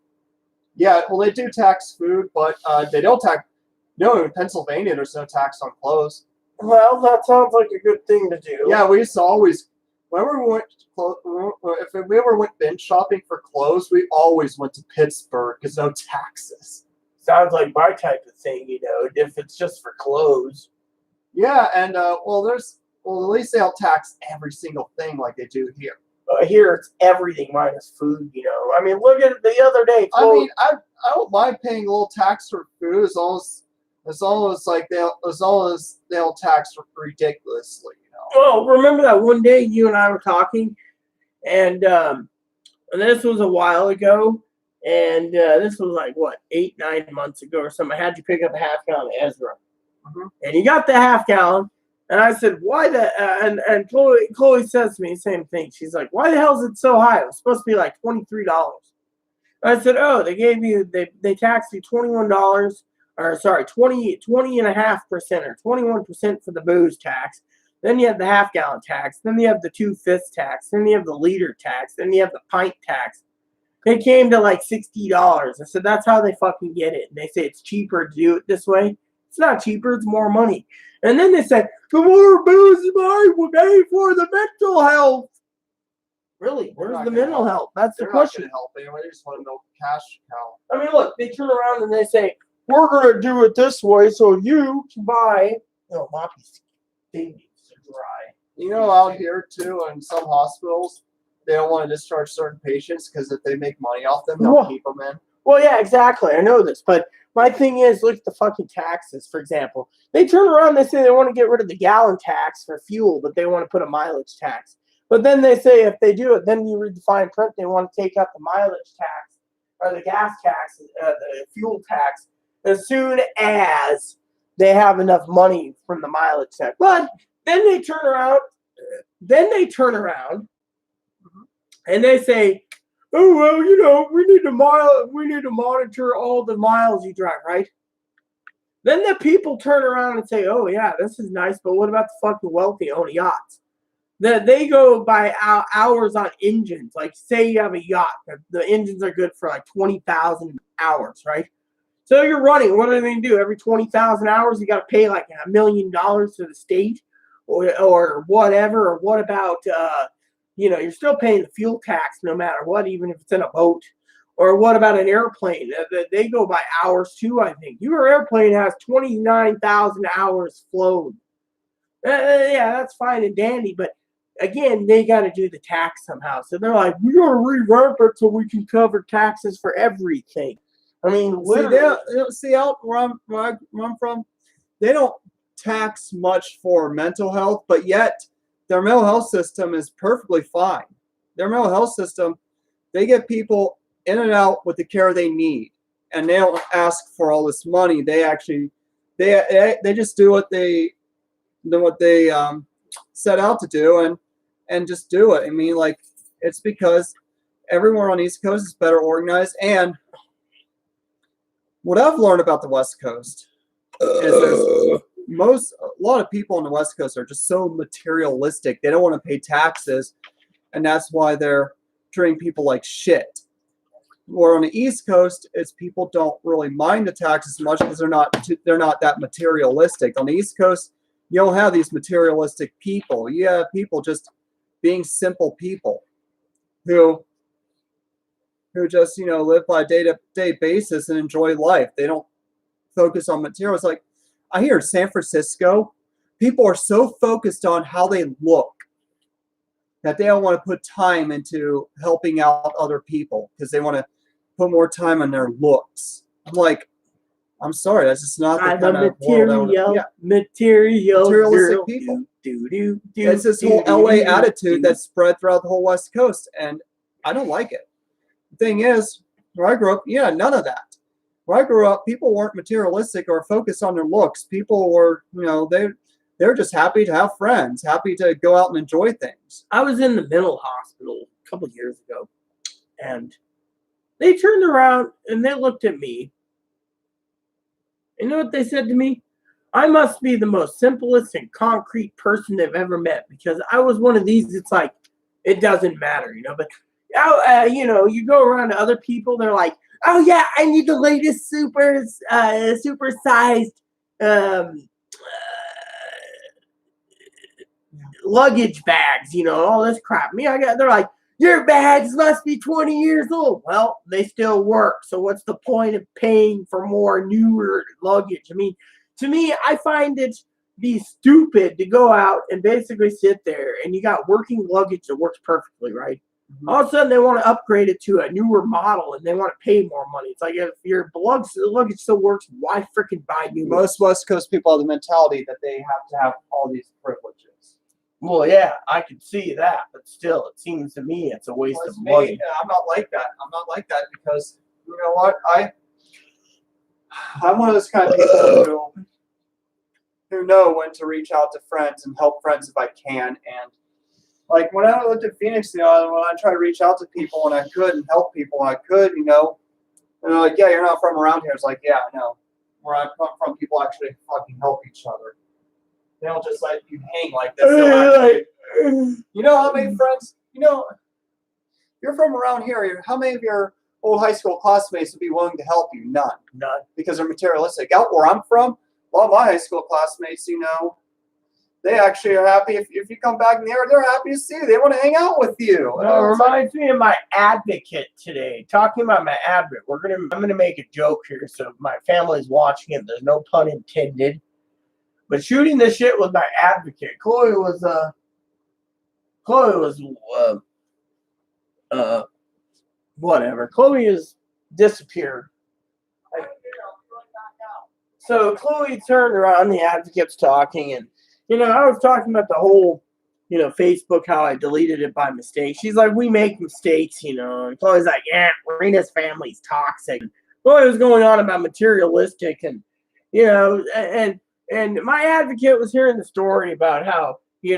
Yeah, well, they do tax food, but they don't tax. No, in Pennsylvania, there's no tax on clothes. Well, that sounds like a good thing to do. Yeah, we used to always, whenever we went, if we ever went binge shopping for clothes, we always went to Pittsburgh because no taxes. Sounds like my type of thing, if it's just for clothes. Yeah, and well, at least they'll tax every single thing like they do here. Here it's everything minus food, I mean, look at it the other day. I mean, I don't mind paying a little tax for food as long as they'll tax ridiculously, Well, remember that one day you and I were talking, and this was a while ago, and this was like, what, 8-9 months ago or something. I had you pick up a half gallon of Ezra. Mhm. And you got the half gallon, and I said, why the, and Chloe says to me the same thing. She's like, why the hell is it so high? It was supposed to be like $23. I said, oh, they taxed you $21, or sorry, 20.5% or 21% for the booze tax. Then you have the half gallon tax. Then you have the 2/5 tax. Then you have the liter tax. Then you have the pint tax. It came to like $60. I said, that's how they fucking get it. And they say it's cheaper to do it this way. It's not cheaper, it's more money. And then they said, the more booze you buy will pay for the mental health. Really? Where's the mental health? That's the question. They're not going to help anyway. They just want to milk cash cow. I mean, look, they turn around and they say, we're going to do it this way so you can buy, Moppy's babies are dry. Out here, too, in some hospitals, they don't want to discharge certain patients because if they make money off them, they'll Whoa. keep them in. Well, yeah, exactly. I know this. But my thing is, look at the fucking taxes, for example. They turn around and they say they want to get rid of the gallon tax for fuel, but they want to put a mileage tax. But then they say if they do it, then you read the fine print, they want to take out the mileage tax or the gas tax, the fuel tax, as soon as they have enough money from the mileage tax. But then they turn around, and they say, oh, well, we need to monitor all the miles you drive, right? Then the people turn around and say, oh, yeah, this is nice, but what about the fucking wealthy own yachts? They go by hours on engines. Like, say you have a yacht. The engines are good for like 20,000 hours, right? So you're running. What do they do? Every 20,000 hours, you got to pay like $1 million to the state or whatever. Or what about, you're still paying the fuel tax no matter what, even if it's in a boat. Or what about an airplane? They go by hours too, I think. Your airplane has 29,000 hours flown. Yeah, that's fine and dandy, but again, they got to do the tax somehow. So they're like, we got to revamp it so we can cover taxes for everything. I mean, see out where I'm from, they don't tax much for mental health, but yet their mental health system is perfectly fine. Their mental health system, they get people in and out with the care they need, and they don't ask for all this money. They actually, they just do what they set out to do and just do it. I mean, like, it's because everyone on the East Coast is better organized, and what I've learned about the West Coast is a lot of people on the West Coast are just so materialistic. They don't want to pay taxes, and that's why they're treating people like shit. Where on the East Coast, it's people don't really mind the taxes much because they're not that materialistic. On the East Coast, you don't have these materialistic people. You have people just being simple people who just, live by a day-to-day basis and enjoy life. They don't focus on materials. Like, I hear San Francisco, people are so focused on how they look that they don't want to put time into helping out other people because they want to put more time on their looks. I'm like, I'm sorry, that's just not the kind of world materialistic people. It's this whole LA attitude that's spread throughout the whole West Coast, and I don't like it. The thing is, where I grew up, none of that. Where I grew up, people weren't materialistic or focused on their looks. People were, they're just happy to have friends, happy to go out and enjoy things. I was in the mental hospital a couple of years ago, And they turned around and they looked at me. You know what they said to me? I must be the most simplest and concrete person they've ever met, because I was one of these. It's like, it doesn't matter, But you go around to other people, they're like, oh yeah, I need the latest supersized luggage bags, all this crap. They're like, your bags must be 20 years old. Well, they still work. So what's the point of paying for more newer luggage? I mean, to me, I find it be stupid to go out and basically sit there and you got working luggage that works perfectly, right? Mm-hmm. All of a sudden, they want to upgrade it to a newer model and they want to pay more money. It's like, if your luggage still works, why freaking buy new? Most West Coast people have the mentality that they have to have all these privileges. Well, yeah, I can see that, but still, it seems to me it's a waste of money. Yeah, I'm not like that. I'm not like that because, you know what? I'm one of those kind of people who know when to reach out to friends and help friends if I can. And like when I lived in Phoenix, when I tried to reach out to people when I could and help people when I could, and they're like, yeah, you're not from around here. It's like, yeah, I know. Where I come from, people actually fucking help each other. They don't just let you hang like this. You know how many friends, you're from around here. How many of your old high school classmates would be willing to help you? None. Because they're materialistic. Out where I'm from, a lot of my high school classmates, they actually are happy if you come back in the area. They're happy to see you. They want to hang out with you. Well, it reminds me of my advocate today. Talking about my advocate, I'm gonna make a joke here, so my family's watching it. There's no pun intended. But shooting this shit with my advocate, Chloe was whatever. Chloe has disappeared. So Chloe turned around, the advocate's talking, and I was talking about the whole, Facebook, how I deleted it by mistake. She's like, we make mistakes, and Chloe's like, yeah, Rena's family's toxic. Chloe was going on about materialistic and and my advocate was hearing the story about how, I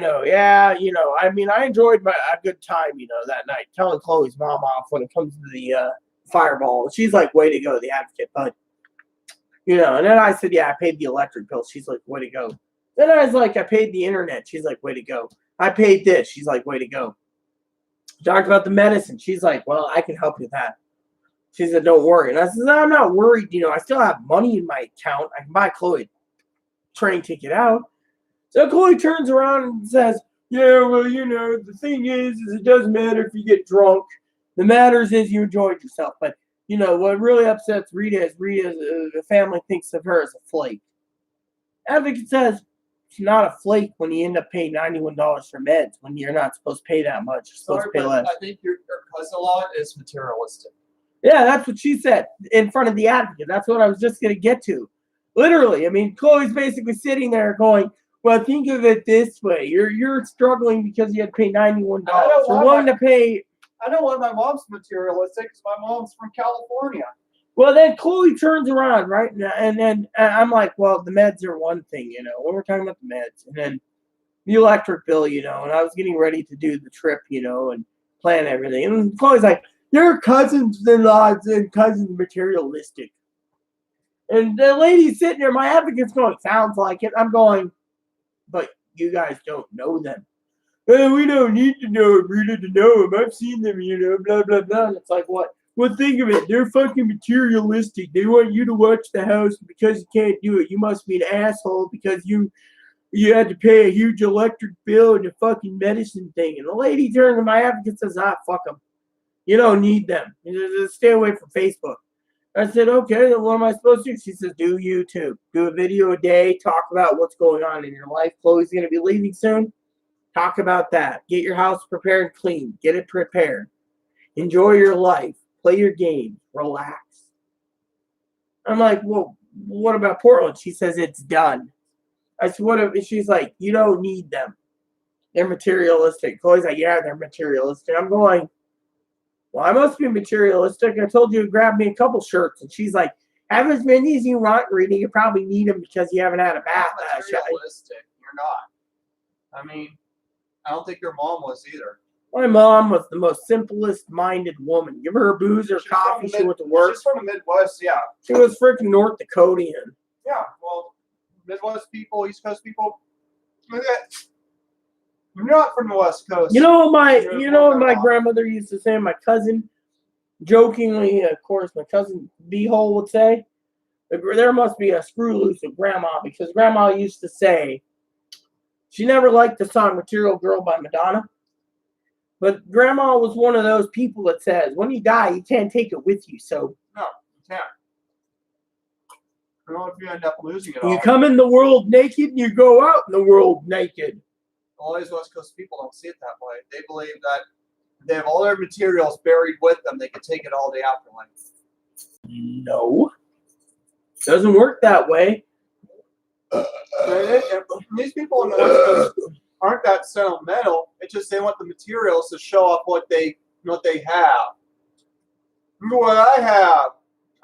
enjoyed a good time, that night, telling Chloe's mom off when it comes to the Fireball. She's like, way to go, the advocate, bud. And then I said, yeah, I paid the electric bill. She's like, way to go. Then I was like, I paid the internet. She's like, way to go. I paid this. She's like, way to go. Talked about the medicine. She's like, well, I can help you with that. She said, don't worry. And I said, no, I'm not worried. I still have money in my account. I can buy Chloe train ticket out. So Chloe turns around and says, yeah, well, the thing is it doesn't matter if you get drunk. The matters is you enjoyed yourself. But, what really upsets Rita is the family thinks of her as a flake. Advocate says it's not a flake when you end up paying $91 for meds when you're not supposed to pay that much. You're supposed to pay less. I think your cousin-in-law is materialistic. Yeah, that's what she said in front of the advocate. That's what I was just going to get to. Literally, Chloe's basically sitting there going, well, think of it this way. You're struggling because you had to pay $91. You're willing to pay. I know why my mom's materialistic, because my mom's from California. Well, then Chloe turns around, right? And then I'm like, well, the meds are one thing, when we're talking about the meds. And then the electric bill, and I was getting ready to do the trip, and plan everything. And Chloe's like, your cousins-in-law and cousins materialistic. And the lady's sitting there, my advocate's going, sounds like it. I'm going, but you guys don't know them. Well, we don't need to know them, Rita, to know them. I've seen them, blah, blah, blah. And it's like, what? Well, think of it. They're fucking materialistic. They want you to watch the house because you can't do it. You must be an asshole because you had to pay a huge electric bill and a fucking medicine thing. And the lady turned to my advocate and says, fuck them. You don't need them. Just stay away from Facebook. I said, okay, then what am I supposed to do? She says, do YouTube. Do a video a day. Talk about what's going on in your life. Chloe's going to be leaving soon. Talk about that. Get your house prepared and clean. Get it prepared. Enjoy your life. Play your game. Relax. I'm like, well, what about Portland? She says, it's done. I said, what if she's like, you don't need them. They're materialistic. Chloe's like, yeah, they're materialistic. I'm going, well, I must be materialistic. I told you to grab me a couple shirts. And she's like, have as many as you want, Rita. You probably need them because you haven't had a bath. Materialistic. You're not. I don't think your mom was either. My mom was the most simplest minded woman. Give her booze or She's from coffee, the she went to work. She's from the Midwest, yeah. She was freaking North Dakotian. Yeah, well, Midwest people, East Coast people, look at- you're not from the West Coast. You know what You're my from grandmother used to say, my cousin, jokingly, of course, my cousin B-hole would say, there must be a screw loose with grandma, because grandma used to say she never liked the song Material Girl by Madonna. But grandma was one of those people that says, when you die, you can't take it with you. So No, you can't. I don't know if you end up losing it all. you come in the world naked, and you go out in the world naked. All these West Coast people don't see it that way. They believe that they have all their materials buried with them. They can take it all the afterlife. No. Doesn't work that way. These people in the West Coast aren't that sentimental. It's just they want the materials to show off what they have. Look at what I have.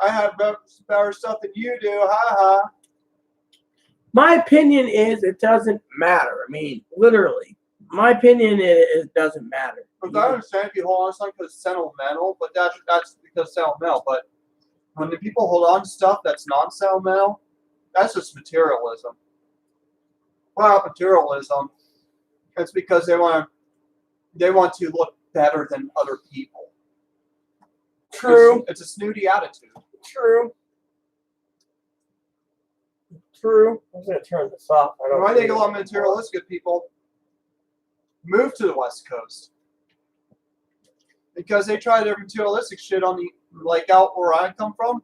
I have better stuff than you do. Ha ha. My opinion is it doesn't matter. I mean, literally. My opinion is it doesn't matter. Because I understand if you hold on to something because it's sentimental, but that's because it's sentimental. But when the people hold on to stuff that's non-sentimental, that's just materialism. Well, materialism, it's because they want to look better than other people. True. It's a snooty attitude. True. True. I'm going to turn this off. I think a lot of materialistic people move to the West Coast because they try their materialistic shit on the out where I come from.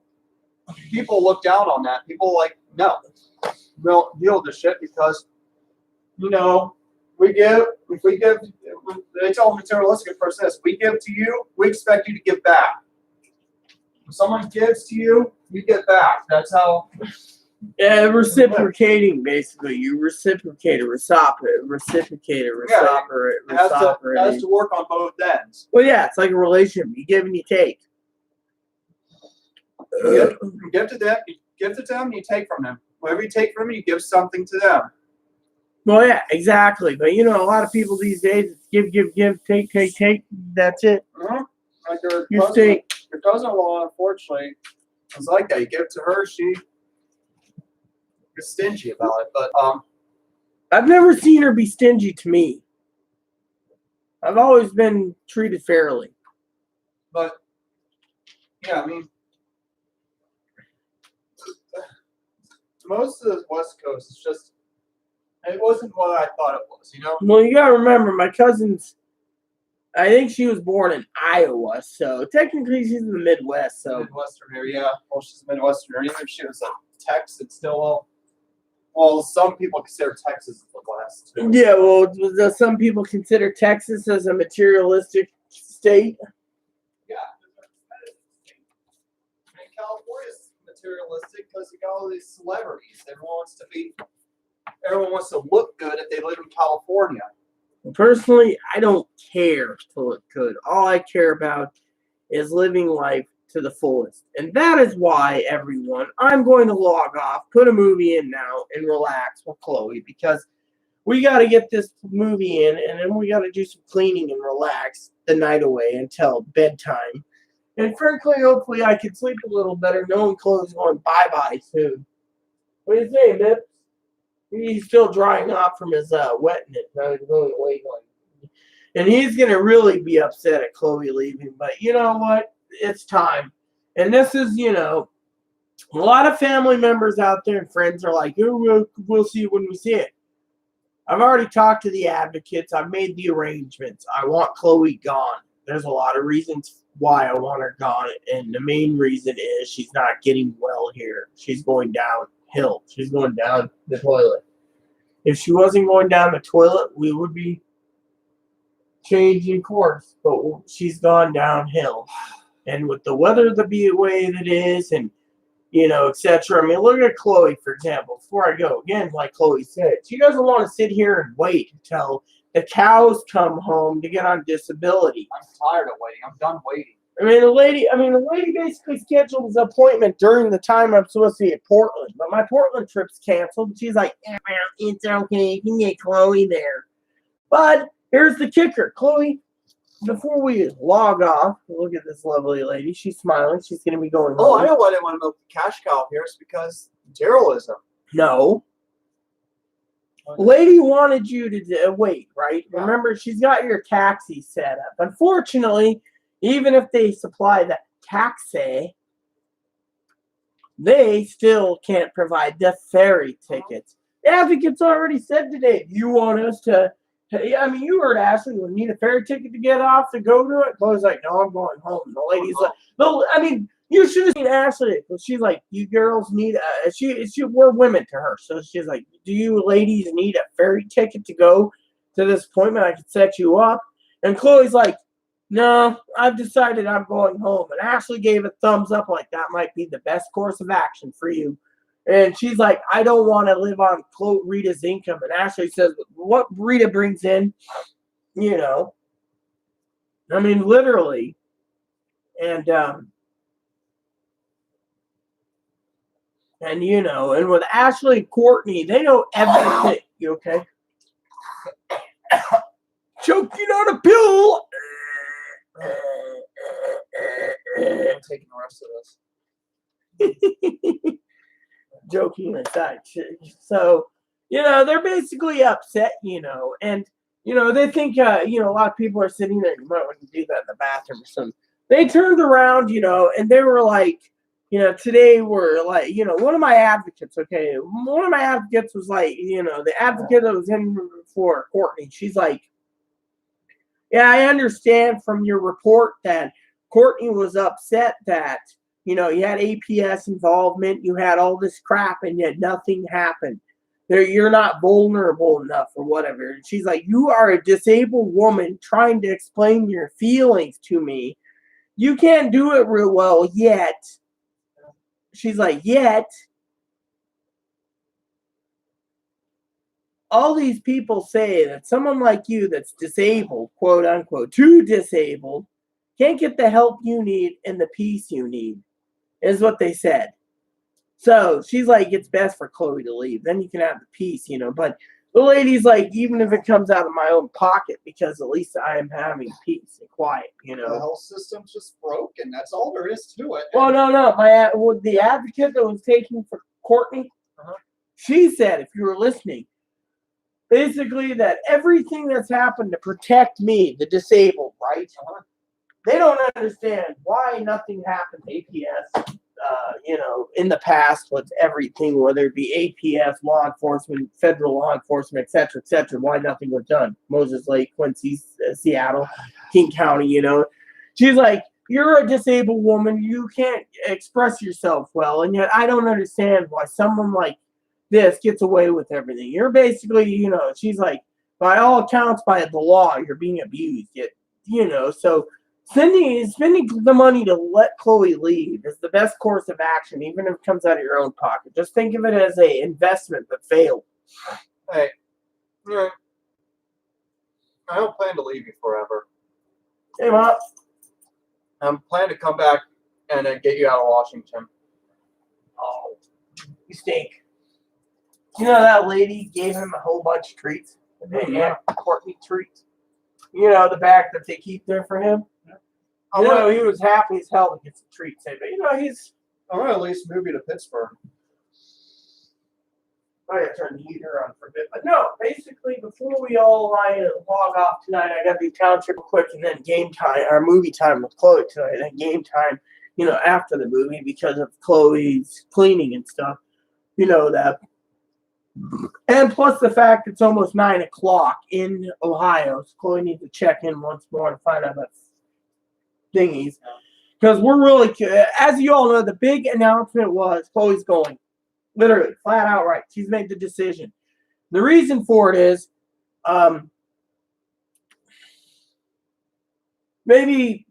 People look down on that. People no, we don't deal with this shit because they tell a materialistic person this: we give to you, we expect you to give back. When someone gives to you, you get back. That's how. Yeah, reciprocating, basically. You reciprocate it, reciprocate it. It has to work on both ends. Well, yeah, it's like a relationship. You give and you take. You give to them, you take from them. Whatever you take from them, you give something to them. Well, yeah, exactly. But, a lot of people these days, it's give, take. That's it. Uh-huh. Like You stay. your cousin-in-law, unfortunately, was like that. You give it to her, she is stingy about it. But I've never seen her be stingy to me. I've always been treated fairly. But yeah, I mean, most of the West Coast is just, it wasn't what I thought it was, Well, you gotta remember, my cousin's, I think she was born in Iowa, so technically she's in the Midwest. So Midwestern area. Well, she's a Midwestern area. Even if she was a Texan, still. Well, some people consider Texas the West. Too. Yeah, well, some people consider Texas as a materialistic state. Yeah. And California's materialistic because you got all these celebrities. Everyone wants to look good if they live in California. Personally, I don't care to look good. All I care about is living life to the fullest. And that is why, everyone, I'm going to log off, put a movie in now, and relax with Chloe, because we got to get this movie in, and then we got to do some cleaning and relax the night away until bedtime. And frankly, hopefully I can sleep a little better knowing Chloe's going bye-bye soon. What do you say, Bips? He's still drying off from his wetness. Now he's going away. And he's going to really be upset at Chloe leaving. But you know what? It's time. And this is, a lot of family members out there and friends are like, oh, we'll see it when we see it. I've already talked to the advocates. I've made the arrangements. I want Chloe gone. There's a lot of reasons why I want her gone. And the main reason is she's not getting well here. She's going downhill. She's going down the toilet. If she wasn't going down the toilet, we would be changing course. But she's gone downhill. And with the weather the way that it is, and etc. I mean, look at Chloe, for example. Before I go, again, like Chloe said, she doesn't want to sit here and wait until the cows come home to get on disability. I'm tired of waiting. I'm done waiting. The lady basically scheduled his appointment during the time I'm supposed to be at Portland, but my Portland trip's canceled. She's like, it's okay, you can get Chloe there. But here's the kicker, Chloe. before we log off, look at this lovely lady. She's smiling. She's going to be going Oh, home. I know why they want to milk the cash cow here. It's because Daryllism. No. Lady wanted you to wait, right? Yeah. Remember, she's got your taxi set up. Unfortunately, even if they supply that taxi, they still can't provide the ferry tickets. The advocates already said today, you want us to, I mean, you heard Ashley, we need a ferry ticket to get off to go to it. Chloe's like, no, I'm going home. The lady's like, no, I mean, you should have seen Ashley. She's like, you girls need we're women to her. So she's like, do you ladies need a ferry ticket to go to this appointment? I could set you up. And Chloe's like, no, I've decided I'm going home. And Ashley gave a thumbs up like that might be the best course of action for you. And she's like, I don't want to live on Rita's income. And Ashley says, what Rita brings in, you know, I mean, literally. And you know, and with Ashley and Courtney, they know everything. You okay? Choking on a pill. I'm taking the rest of this. Joking aside. So, you know, they're basically upset, you know, and, you know, they think, you know, a lot of people are sitting there, you might want to do that in the bathroom or something. They turned around, you know, and they were like, you know, today we're like, you know, one of my advocates was like, you know, the advocate that was in for Courtney, she's like, yeah, I understand from your report that Courtney was upset that, you know, you had APS involvement, you had all this crap, and yet nothing happened. You're not vulnerable enough or whatever. And she's like, you are a disabled woman trying to explain your feelings to me. You can't do it real well yet. She's like, yet. All these people say that someone like you that's disabled, quote unquote, too disabled, can't get the help you need and the peace you need, is what they said. So she's like, it's best for Chloe to leave. Then you can have the peace, you know. But the lady's like, even if it comes out of my own pocket, because at least I am having peace and quiet, you know. The health system's just broken. That's all there is to it. Well, no. The advocate that was taking for Courtney, she said, if you were listening, basically that everything that's happened to protect me, the disabled, right? They don't understand why nothing happened to APS, you know, in the past with everything, whether it be APS, law enforcement, federal law enforcement, et cetera, why nothing was done. Moses Lake, Quincy, Seattle, King County, you know. She's like, you're a disabled woman. You can't express yourself well. And yet I don't understand why someone like this gets away with everything. You're basically, you know, she's like, by all accounts, by the law, you're being abused. Yet, you know, so spending the money to let Chloe leave is the best course of action, even if it comes out of your own pocket. Just think of it as an investment that failed. Hey, yeah. I don't plan to leave you forever. Hey, Mom. I'm planning to come back and then get you out of Washington. Oh, you stink. You know that lady gave him a whole bunch of treats? Yeah. Courtney treats. You know, the bag that they keep there for him? You know, he was happy as hell to get some treats. But, you know, I'm going to at least move you to Pittsburgh. I gotta turn the heater on for a bit. But no, basically, before we all log off tonight, I gotta do township real quick and then game time, or movie time with Chloe tonight, and then game time, you know, after the movie because of Chloe's cleaning and stuff. You know that. And plus the fact it's almost 9 o'clock in Ohio, so Chloe needs to check in once more to find out about thingies. Because we're really, as you all know, the big announcement was Chloe's going. Literally, flat out right. She's made the decision. The reason for it is, maybe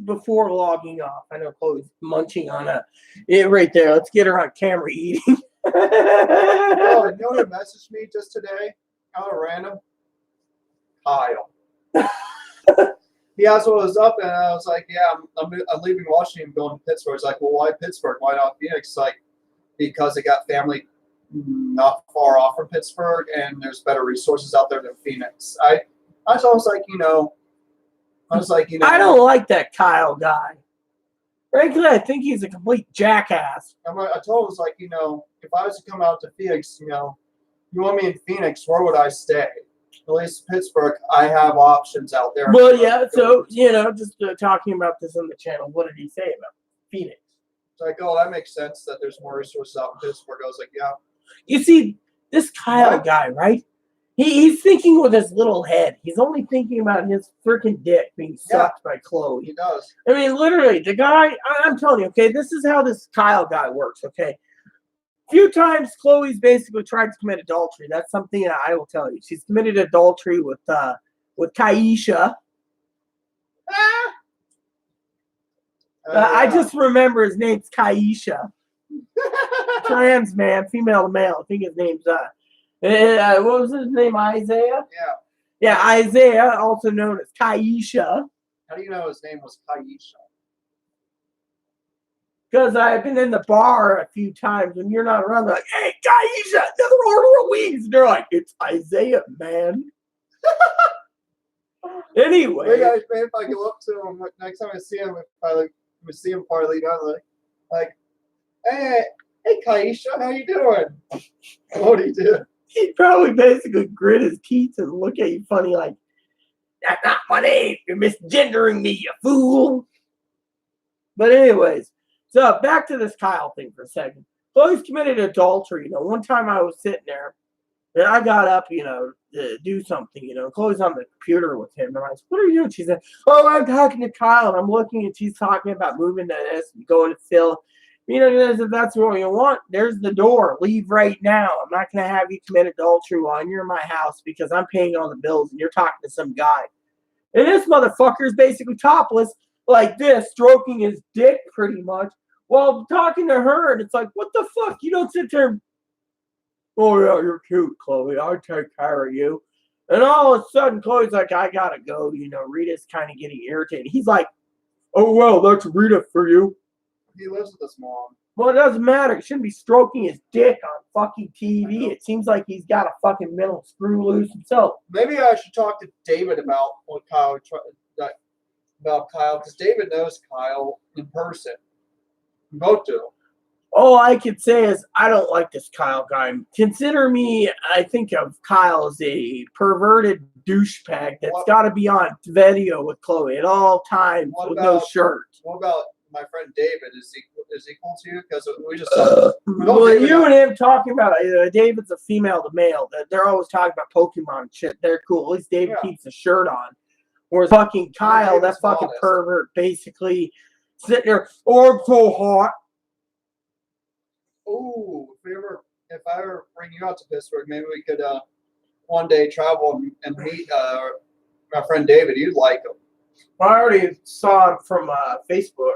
before logging off, I know Chloe's munching on it right there. Let's get her on camera eating. Oh, you know who messaged me just today? Out of random? Kyle. He asked what was up, and I was like, yeah, I'm leaving Washington, going to Pittsburgh. He's like, well, why Pittsburgh? Why not Phoenix? Like, because they got family not far off from Pittsburgh, and there's better resources out there than Phoenix. I was always like, you know, I was like, I don't like that Kyle guy. Frankly, I think he's a complete jackass. I told him, I was like, if I was to come out to Phoenix, you want me in Phoenix, where would I stay? At least Pittsburgh, I have options out there. Well, yeah, so, just talking about this on the channel, what did he say about Phoenix? It's like, oh, that makes sense that there's more resources out in Pittsburgh. I was like, yeah. You see, this Kyle What? guy, right? He's thinking with his little head. He's only thinking about his freaking dick being sucked by Chloe. He does. I mean, literally, the guy, I'm telling you, okay, this is how this Kyle guy works, okay? A few times Chloe's basically tried to commit adultery. That's something that I will tell you. She's committed adultery with Kaisha. I just remember his name's Kaisha. Trans man, female to male. I think his name's what was his name? Isaiah? Yeah. Yeah, Isaiah, also known as Kaisha. How do you know his name was Kaisha? Because I've been in the bar a few times when you're not around. They're like, hey, Kaisha, another order of weeds. They're like, it's Isaiah, man. Anyway. Maybe if I go up to him next time I see him, if I see him partly down, like, hey, Kaisha, how you doing? What do you do? He'd probably basically grit his teeth and look at you funny like, that's not my name. You're misgendering me, you fool. But anyways, so back to this Kyle thing for a second. Chloe's committed adultery. One time I was sitting there and I got up, to do something, Chloe's on the computer with him. And I was, what are you doing? She said, oh, I'm talking to Kyle. And I'm looking and she's talking about moving to this and going to Phil. If that's what you want, there's the door. Leave right now. I'm not going to have you commit adultery while you're in my house because I'm paying all the bills and you're talking to some guy. And this motherfucker is basically topless like this, stroking his dick pretty much while talking to her. And it's like, what the fuck? You don't sit there and, oh, yeah, you're cute, Chloe. I'll take care of you. And all of a sudden, Chloe's like, I got to go. Rita's kind of getting irritated. He's like, oh, well, that's Rita for you. He lives with his mom. Well, it doesn't matter. He shouldn't be stroking his dick on fucking TV. It seems like he's got a fucking mental screw loose himself. Maybe I should talk to David about what about Kyle, because David knows Kyle in person. We both do. All I could say is I don't like this Kyle guy. Consider me, I think of Kyle as a perverted douchebag that's got to be on video with Chloe at all times with no shirt. What about my friend David? Is equal to you? Because we just well, you and him talking about David's a female to male. They're always talking about Pokemon and shit. They're cool. At least David keeps the shirt on. Whereas fucking Kyle, that fucking modest pervert, basically sitting there, oh, I'm so hot. Ooh, if I ever bring you out to Pittsburgh, maybe we could one day travel and meet my friend David. You'd like him. Well, I already saw him from Facebook,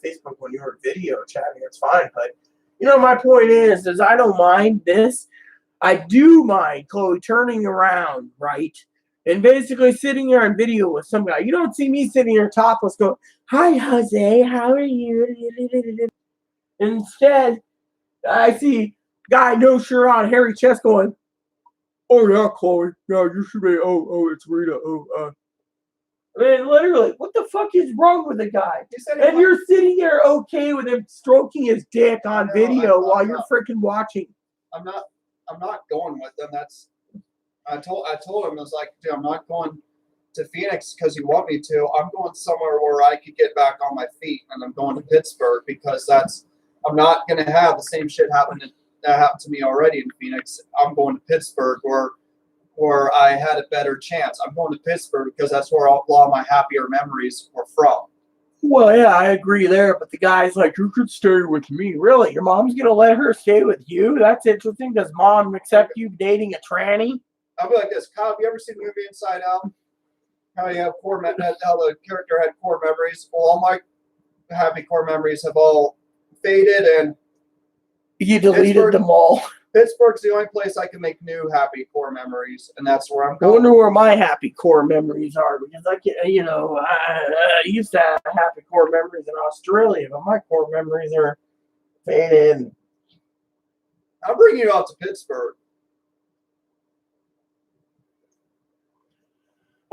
Facebook when you were video chatting. It's fine, but my point is I don't mind this. I do mind Chloe turning around, right, and basically sitting there on video with some guy. You don't see me sitting here topless going, "Hi, Jose, how are you?" Instead, I see guy no shirt on, hairy chest, going, "Oh yeah, Chloe, yeah, you should be. Oh, it's Rita. I mean, literally, what the fuck is wrong with the guy? And you're sitting there okay with him stroking his dick on video while you're freaking watching. I'm not going with them. I told him, I was like, dude, I'm not going to Phoenix because you want me to. I'm going somewhere where I could get back on my feet, and I'm going to Pittsburgh because I'm not going to have the same shit that happened to me already in Phoenix. I'm going to Pittsburgh where I had a better chance. I'm going to Pittsburgh because that's where a lot of my happier memories were from. Well, yeah, I agree there, but the guy's like, you could stay with me. Really? Your mom's going to let her stay with you? That's interesting. Does mom accept you dating a tranny? I'll be like this. Kyle, have you ever seen the movie Inside Out? How you have how the character had core memories? Well, all my happy core memories have all faded, and you deleted them all. Pittsburgh's the only place I can make new happy core memories, and that's where I'm going. I wonder where my happy core memories are, because I used to have happy core memories in Australia, but my core memories are faded. I'll bring you out to Pittsburgh.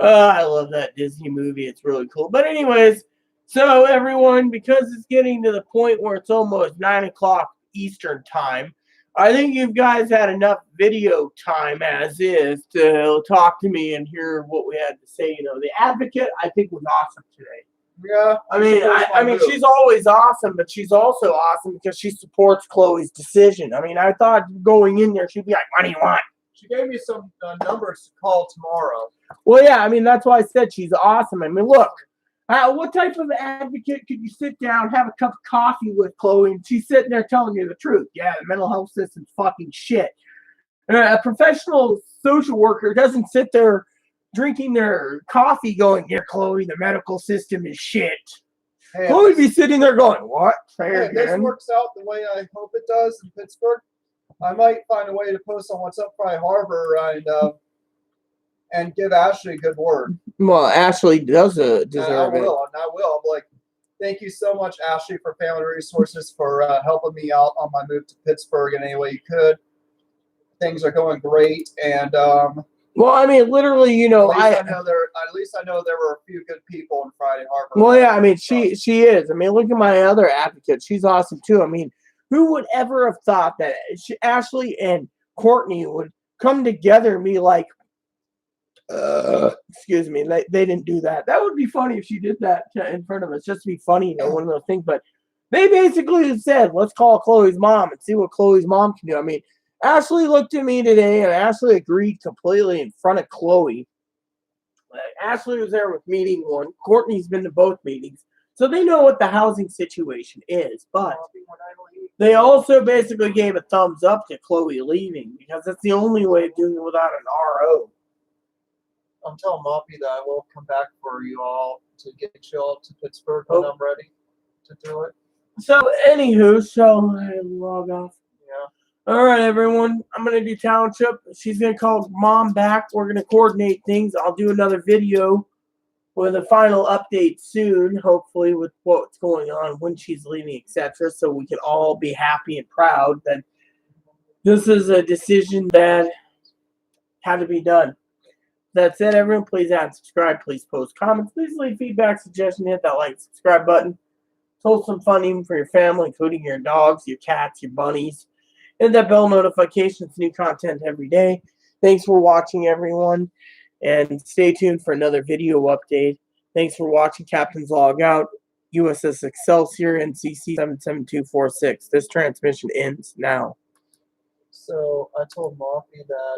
I love that Disney movie. It's really cool. But anyways, so everyone, because it's getting to the point where it's almost 9 o'clock Eastern time, I think you guys had enough video time as is to talk to me and hear what we had to say. You know, the Advocate, I think, was awesome today. Yeah. I mean, she's always awesome, but she's also awesome because she supports Chloe's decision. I mean, I thought going in there, she'd be like, "What do you want?" She gave me some numbers to call tomorrow. Well, yeah, I mean, that's why I said she's awesome. I mean, look, what type of advocate could you sit down, have a cup of coffee with Chloe, and she's sitting there telling you the truth? Yeah, the mental health system's fucking shit. A professional social worker doesn't sit there drinking their coffee going, "Yeah, Chloe, the medical system is shit." Hey, Chloe be sitting there going, "What?" if this works out the way I hope it does in Pittsburgh, I might find a way to post on What's Up Fry Harbor and give Ashley a good word. Well, Ashley does I deserve it. will. I'm like, thank you so much, Ashley, for Family Resources for helping me out on my move to Pittsburgh in any way you could. Things are going great, and Well, I mean, literally, you know, at least I know there were a few good people in Friday Harbor. Well, yeah, I mean, she is. I mean, look at my other advocate. She's awesome too. I mean, who would ever have thought that Ashley and Courtney would come together and be like, excuse me, they didn't do that. That would be funny if she did that in front of us, just to be funny, you know, one of those things. But they basically said, let's call Chloe's mom and see what Chloe's mom can do. I mean, Ashley looked at me today, and Ashley agreed completely in front of Chloe. Ashley was there with meeting one. Courtney's been to both meetings. So they know what the housing situation is. But they also basically gave a thumbs up to Chloe leaving because that's the only way of doing it without an RO. I'm telling Moppy that I will come back for you all to get you all to Pittsburgh when I'm ready to do it. So, anywho, so I log off. Yeah. All right, everyone. I'm going to do Township. She's going to call Mom back. We're going to coordinate things. I'll do another video with a final update soon, hopefully, with what's going on, when she's leaving, etc., so we can all be happy and proud that this is a decision that had to be done. That said, everyone, please add and subscribe. Please post comments. Please leave feedback, suggestions. Hit that like, subscribe button. It's wholesome fun even for your family, including your dogs, your cats, your bunnies. Hit that bell notifications, new content every day. Thanks for watching, everyone. And stay tuned for another video update. Thanks for watching. Captain's Log Out. USS Excelsior, NCC 77246. This transmission ends now. So I told Moppy that